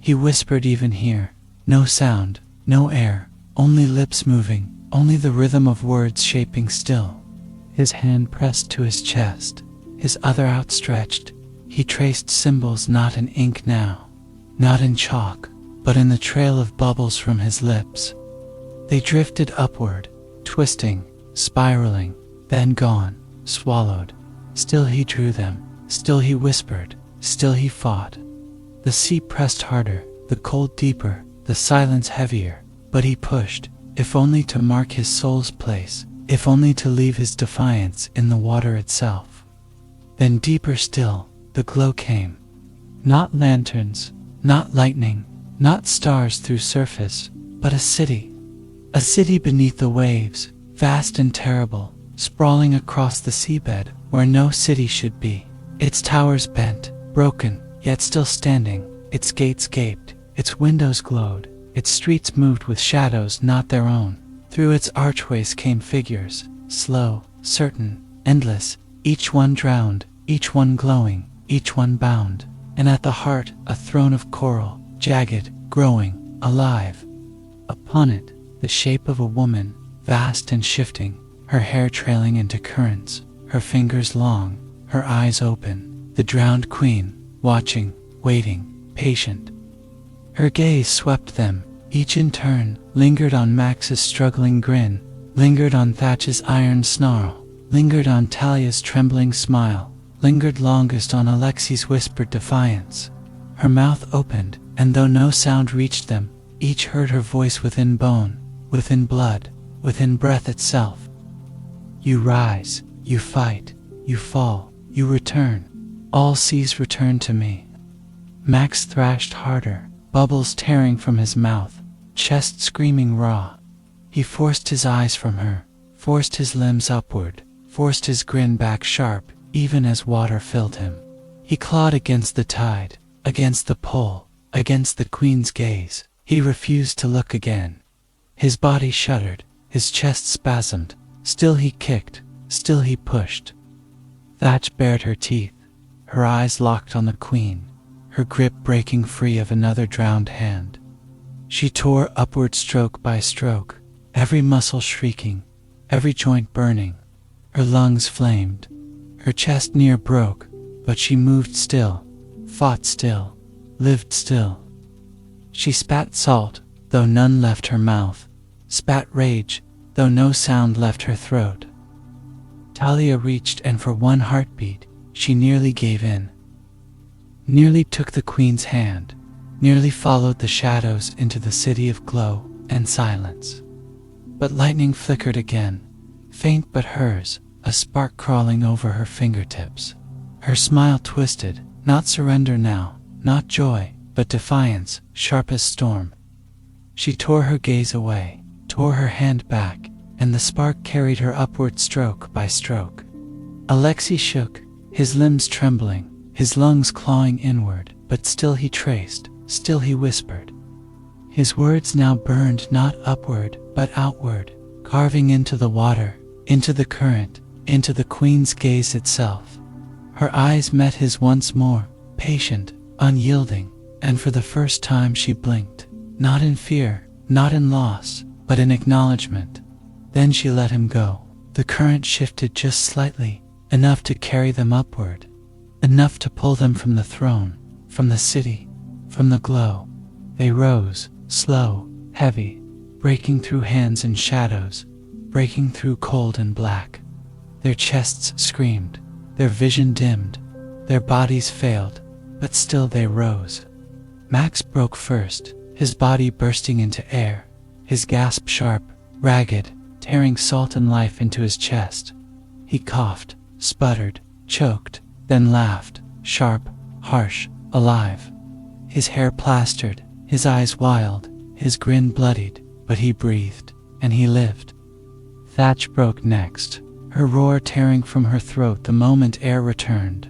Speaker 1: He whispered even here, no sound, no air, only lips moving, only the rhythm of words shaping still. His hand pressed to his chest, his other outstretched. He traced symbols not in ink now, not in chalk, but in the trail of bubbles from his lips. They drifted upward, twisting, spiraling, then gone, swallowed. Still he drew them, still he whispered, still he fought. The sea pressed harder, the cold deeper, the silence heavier, but he pushed, if only to mark his soul's place, if only to leave his defiance in the water itself. Then deeper still, the glow came. Not lanterns, not lightning, not stars through surface, but a city. A city beneath the waves, vast and terrible, sprawling across the seabed where no city should be. Its towers bent, broken, yet still standing, its gates gaped, its windows glowed, its streets moved with shadows not their own. Through its archways came figures, slow, certain, endless, each one drowned, each one glowing, each one bound. And at the heart, a throne of coral, jagged, growing, alive. Upon it, the shape of a woman, vast and shifting, her hair trailing into currents, her fingers long, her eyes open, the drowned queen, watching, waiting, patient. Her gaze swept them, each in turn, lingered on Max's struggling grin, lingered on Thatch's iron snarl, lingered on Talia's trembling smile, lingered longest on Alexei's whispered defiance. Her mouth opened, and though no sound reached them, each heard her voice within bone, within blood, within breath itself. You rise, you fight, you fall, you return. All seas return to me. Max thrashed harder, bubbles tearing from his mouth, chest screaming raw. He forced his eyes from her, forced his limbs upward, forced his grin back sharp, even as water filled him. He clawed against the tide, against the pull, against the queen's gaze. He refused to look again. His body shuddered, his chest spasmed. Still he kicked, still he pushed. Thatch bared her teeth, her eyes locked on the queen, her grip breaking free of another drowned hand. She tore upward stroke by stroke, every muscle shrieking, every joint burning. Her lungs flamed, her chest near broke, but she moved still, fought still, lived still. She spat salt, though none left her mouth, spat rage, though no sound left her throat. Talia reached, and for one heartbeat, she nearly gave in. Nearly took the queen's hand, nearly followed the shadows into the city of glow and silence. But lightning flickered again, faint but hers, a spark crawling over her fingertips. Her smile twisted, not surrender now, not joy, but defiance, sharp as storm. She tore her gaze away, tore her hand back, and the spark carried her upward stroke by stroke. Alexei shook, his limbs trembling, his lungs clawing inward, but still he traced, still he whispered. His words now burned not upward, but outward, carving into the water, into the current, into the queen's gaze itself. Her eyes met his once more, patient, unyielding, and for the first time she blinked, not in fear, not in loss, but in acknowledgement. Then she let him go. The current shifted just slightly, enough to carry them upward, enough to pull them from the throne, from the city, from the glow. They rose, slow, heavy, breaking through hands and shadows, breaking through cold and black. Their chests screamed, their vision dimmed, their bodies failed, but still they rose. Max broke first, his body bursting into air, his gasp sharp, ragged, tearing salt and life into his chest. He coughed, sputtered, choked, then laughed, sharp, harsh, alive. His hair plastered, his eyes wild, his grin bloodied, but he breathed, and he lived. Thatch broke next, her roar tearing from her throat the moment air returned.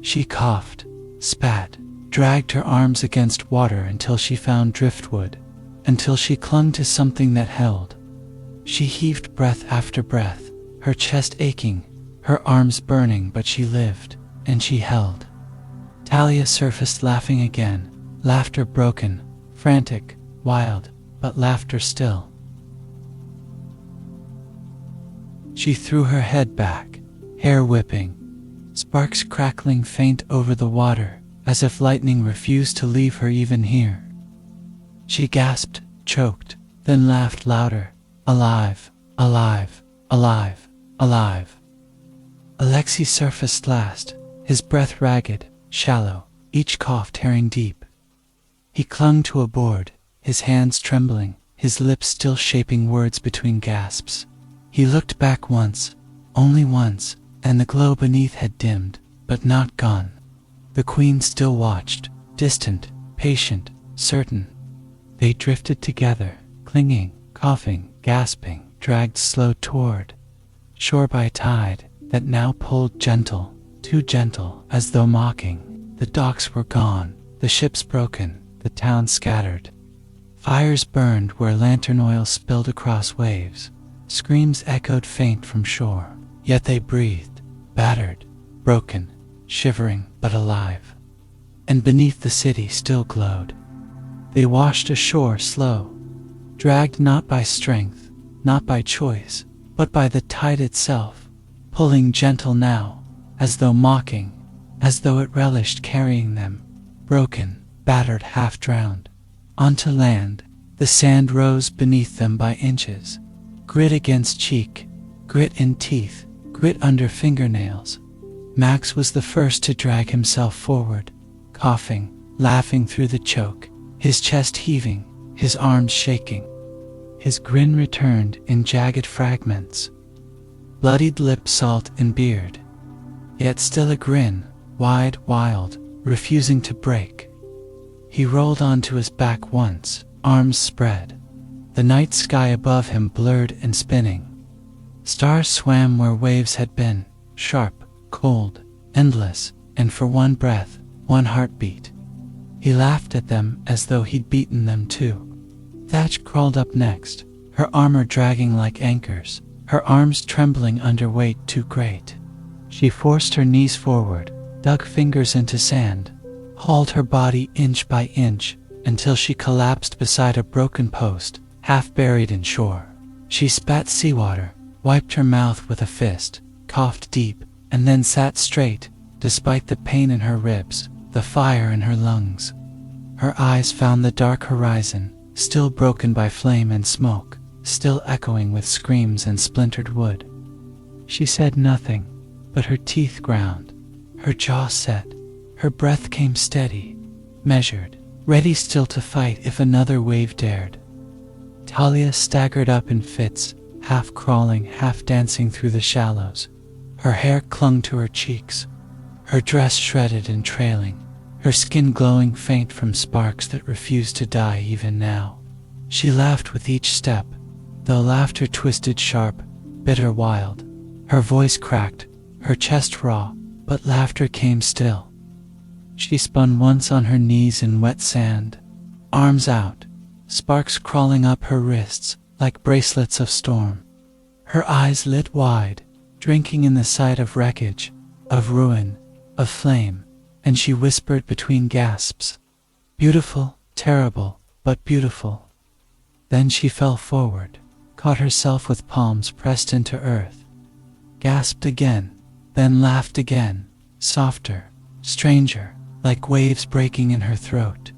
Speaker 1: She coughed, spat, dragged her arms against water until she found driftwood, until she clung to something that held. She heaved breath after breath, her chest aching, her arms burning, but she lived, and she held. Talia surfaced laughing again, laughter broken, frantic, wild, but laughter still. She threw her head back, hair whipping, sparks crackling faint over the water, as if lightning refused to leave her even here. She gasped, choked, then laughed louder. Alive, alive, alive, alive. Alexei surfaced last, his breath ragged, shallow, each cough tearing deep. He clung to a board, his hands trembling, his lips still shaping words between gasps. He looked back once, only once, and the glow beneath had dimmed, but not gone. The Queen still watched, distant, patient, certain. They drifted together, clinging, coughing, gasping, dragged slow toward shore by tide that now pulled gentle, too gentle, as though mocking. The docks were gone, the ships broken, the town scattered. Fires burned where lantern oil spilled across waves. Screams echoed faint from shore, yet they breathed, battered, broken, shivering but alive. And beneath the city still glowed. They washed ashore slow, dragged not by strength, not by choice, but by the tide itself, pulling gentle now, as though mocking, as though it relished carrying them, broken, battered, half drowned, onto land. The sand rose beneath them by inches. Grit against cheek, grit in teeth, grit under fingernails. Max was the first to drag himself forward, coughing, laughing through the choke, his chest heaving, his arms shaking. His grin returned in jagged fragments, bloodied lip, salt and beard, yet still a grin, wide, wild, refusing to break. He rolled onto his back once, arms spread. The night sky above him blurred and spinning. Stars swam where waves had been, sharp, cold, endless, and for one breath, one heartbeat. He laughed at them as though he'd beaten them too. Thatch crawled up next, her armor dragging like anchors, her arms trembling under weight too great. She forced her knees forward, dug fingers into sand, hauled her body inch by inch, until she collapsed beside a broken post, half buried in shore. She spat seawater, wiped her mouth with a fist, coughed deep, and then sat straight, despite the pain in her ribs, the fire in her lungs. Her eyes found the dark horizon, still broken by flame and smoke, still echoing with screams and splintered wood. She said nothing, but her teeth ground, her jaw set, her breath came steady, measured, ready still to fight if another wave dared. Talia staggered up in fits, half crawling, half dancing through the shallows. Her hair clung to her cheeks, her dress shredded and trailing, her skin glowing faint from sparks that refused to die even now. She laughed with each step, though laughter twisted sharp, bitter, wild. Her voice cracked, her chest raw, but laughter came still. She spun once on her knees in wet sand, arms out, sparks crawling up her wrists like bracelets of storm. Her eyes lit wide, drinking in the sight of wreckage, of ruin, of flame, and she whispered between gasps, "Beautiful, terrible, but beautiful." Then she fell forward, caught herself with palms pressed into earth, gasped again, then laughed again, softer, stranger, like waves breaking in her throat.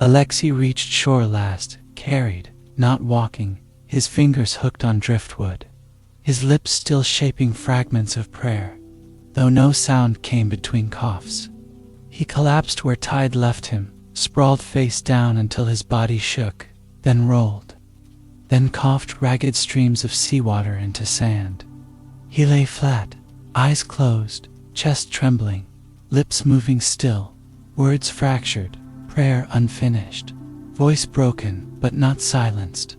Speaker 1: Alexei reached shore last, carried, not walking, his fingers hooked on driftwood, his lips still shaping fragments of prayer, though no sound came between coughs. He collapsed where tide left him, sprawled face down until his body shook, then rolled, then coughed ragged streams of seawater into sand. He lay flat, eyes closed, chest trembling, lips moving still, words fractured, prayer unfinished. voice broken but not silenced.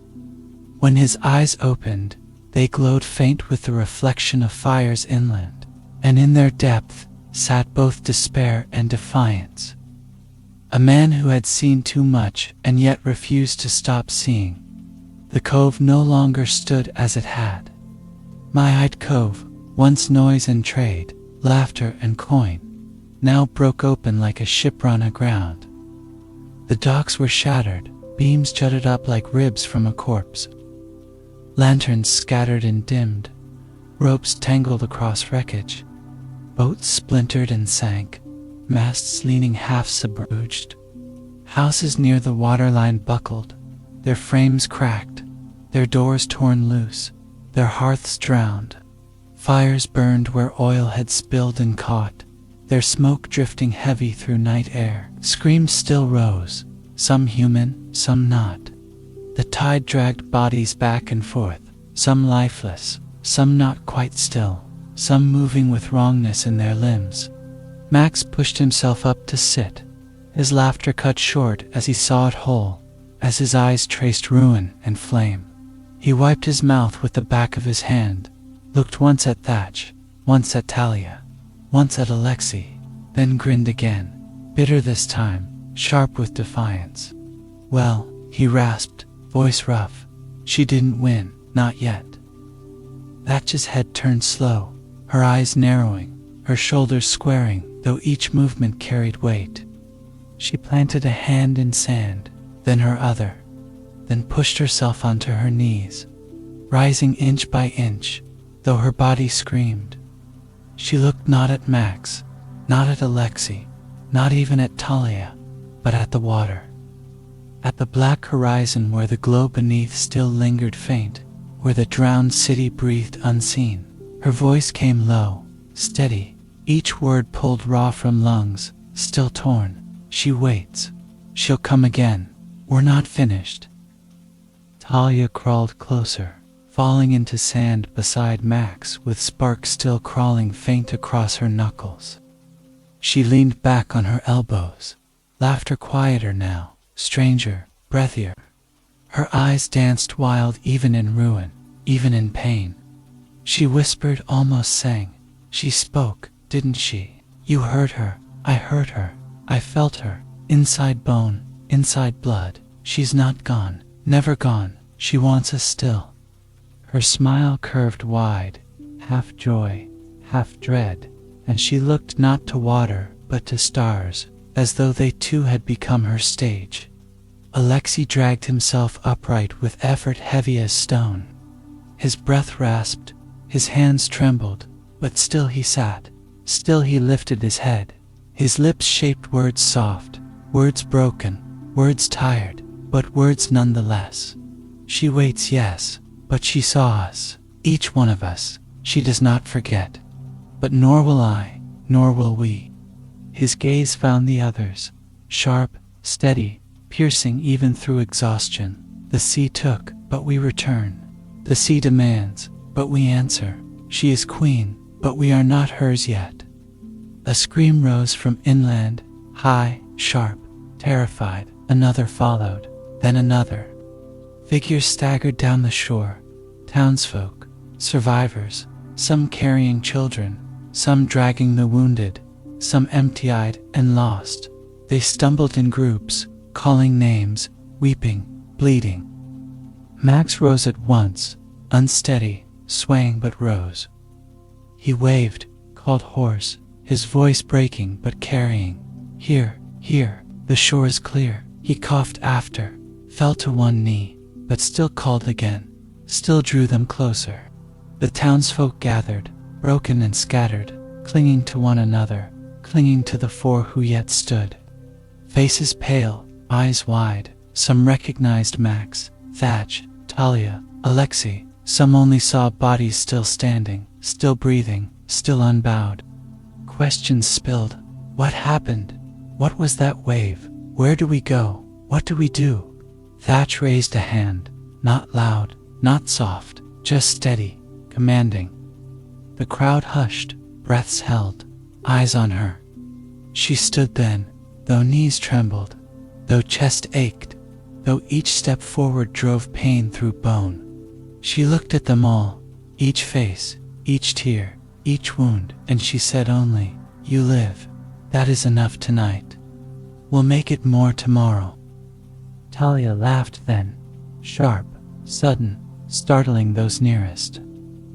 Speaker 1: When his eyes opened, they glowed faint with the reflection of fires inland, and in their depth sat both despair and defiance. A man who had seen too much and yet refused to stop seeing. The cove no longer stood as it had. My-eyed cove, once noise and trade, laughter and coin, now broke open like a ship run aground. The docks were shattered, beams jutted up like ribs from a corpse. Lanterns scattered and dimmed, ropes tangled across wreckage, boats splintered and sank, masts leaning half submerged. Houses near the waterline buckled, their frames cracked, their doors torn loose, their hearths drowned. Fires burned where oil had spilled and caught, their smoke drifting heavy through night air. Screams still rose, some human, some not. The tide dragged bodies back and forth, some lifeless, some not quite still, some moving with wrongness in their limbs. Max pushed himself up to sit, his laughter cut short as he saw it whole, as his eyes traced ruin and flame. He wiped his mouth with the back of his hand, looked once at Thatch, once at Talia, once at Alexei, then grinned again, bitter this time, sharp with defiance. "Well," he rasped, voice rough, "she didn't win, not yet." Thatch's head turned slow, her eyes narrowing, her shoulders squaring, though each movement carried weight. She planted a hand in sand, then her other, then pushed herself onto her knees, rising inch by inch, though her body screamed. She looked not at Max, not at Alexei, not even at Talia, but at the water. At the black horizon where the glow beneath still lingered faint, where the drowned city breathed unseen. Her voice came low, steady, each word pulled raw from lungs, still torn. "She waits. She'll come again. We're not finished." Talia crawled closer, falling into sand beside Max with sparks still crawling faint across her knuckles. She leaned back on her elbows, laughter quieter now, stranger, breathier. Her eyes danced wild even in ruin, even in pain. She whispered, almost sang. She spoke, didn't she? You heard her, I heard her, I felt her, inside bone, inside blood. She's not gone, never gone, she wants us still. Her smile curved wide, half joy, half dread, and she looked not to water, but to stars, as though they too had become her stage. Alexei dragged himself upright with effort heavy as stone. His breath rasped, his hands trembled, but still he sat, still he lifted his head. His lips shaped words soft, words broken, words tired, but words nonetheless. She waits, yes, but she saw us, each one of us. She does not forget. But nor will I, nor will we. His gaze found the others, sharp, steady, piercing even through exhaustion. The sea took, but we return. The sea demands, but we answer. She is queen, but we are not hers yet. A scream rose from inland, high, sharp, terrified. Another followed, then another. Figures staggered down the shore, townsfolk, survivors, some carrying children, some dragging the wounded, some empty-eyed and lost. They stumbled in groups, calling names, weeping, bleeding. Max rose at once, unsteady, swaying but rose. He waved, called hoarse, his voice breaking but carrying. Here, here, the shore is clear. He coughed after, fell to one knee, but still called again, still drew them closer. The townsfolk gathered, broken and scattered, clinging to one another, clinging to the four who yet stood. Faces pale, eyes wide, some recognized Max, Thatch, Talia, Alexei, some only saw bodies still standing, still breathing, still unbowed. Questions spilled. What happened? What was that wave? Where do we go? What do we do? Thatch raised a hand, not loud, not soft, just steady, commanding. The crowd hushed, breaths held, eyes on her. She stood then, though knees trembled, though chest ached, though each step forward drove pain through bone. She looked at them all, each face, each tear, each wound, and she said only, "You live. That is enough tonight. We'll make it more tomorrow." Talia laughed then, sharp, sudden, startling those nearest.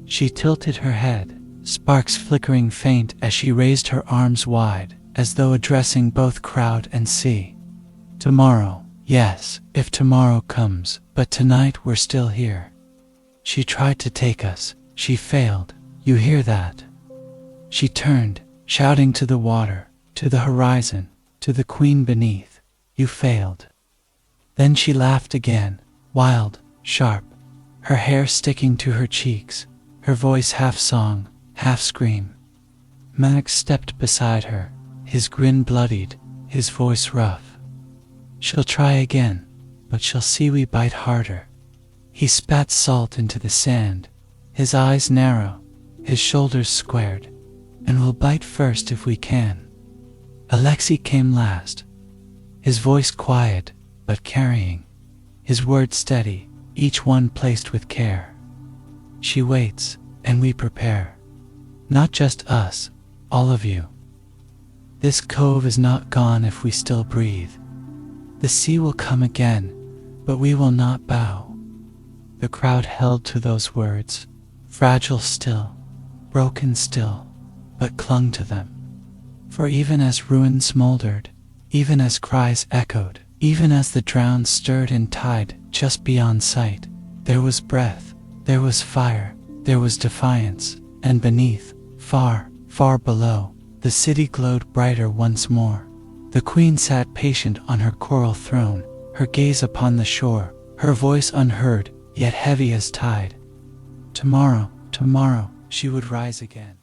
Speaker 1: She tilted her head, sparks flickering faint as she raised her arms wide, as though addressing both crowd and sea. "Tomorrow, yes, if tomorrow comes, but tonight we're still here. She tried to take us, she failed, you hear that?" She turned, shouting to the water, to the horizon, to the queen beneath, "You failed." Then she laughed again, wild, sharp, her hair sticking to her cheeks, her voice half song, half scream. Max stepped beside her, his grin bloodied, his voice rough. "She'll try again, but she'll see we bite harder." He spat salt into the sand, his eyes narrow, his shoulders squared. "And we'll bite first if we can." Alexei came last, his voice quiet but carrying, his words steady, each one placed with care. "She waits, and we prepare. Not just us, all of you. This cove is not gone if we still breathe. The sea will come again, but we will not bow." The crowd held to those words, fragile still, broken still, but clung to them. For even as ruin smoldered, even as cries echoed, even as the drowned stirred in tide just beyond sight, there was breath, there was fire, there was defiance, and beneath, far, far below, the city glowed brighter once more. The queen sat patient on her coral throne, her gaze upon the shore, her voice unheard, yet heavy as tide. Tomorrow, tomorrow, she would rise again.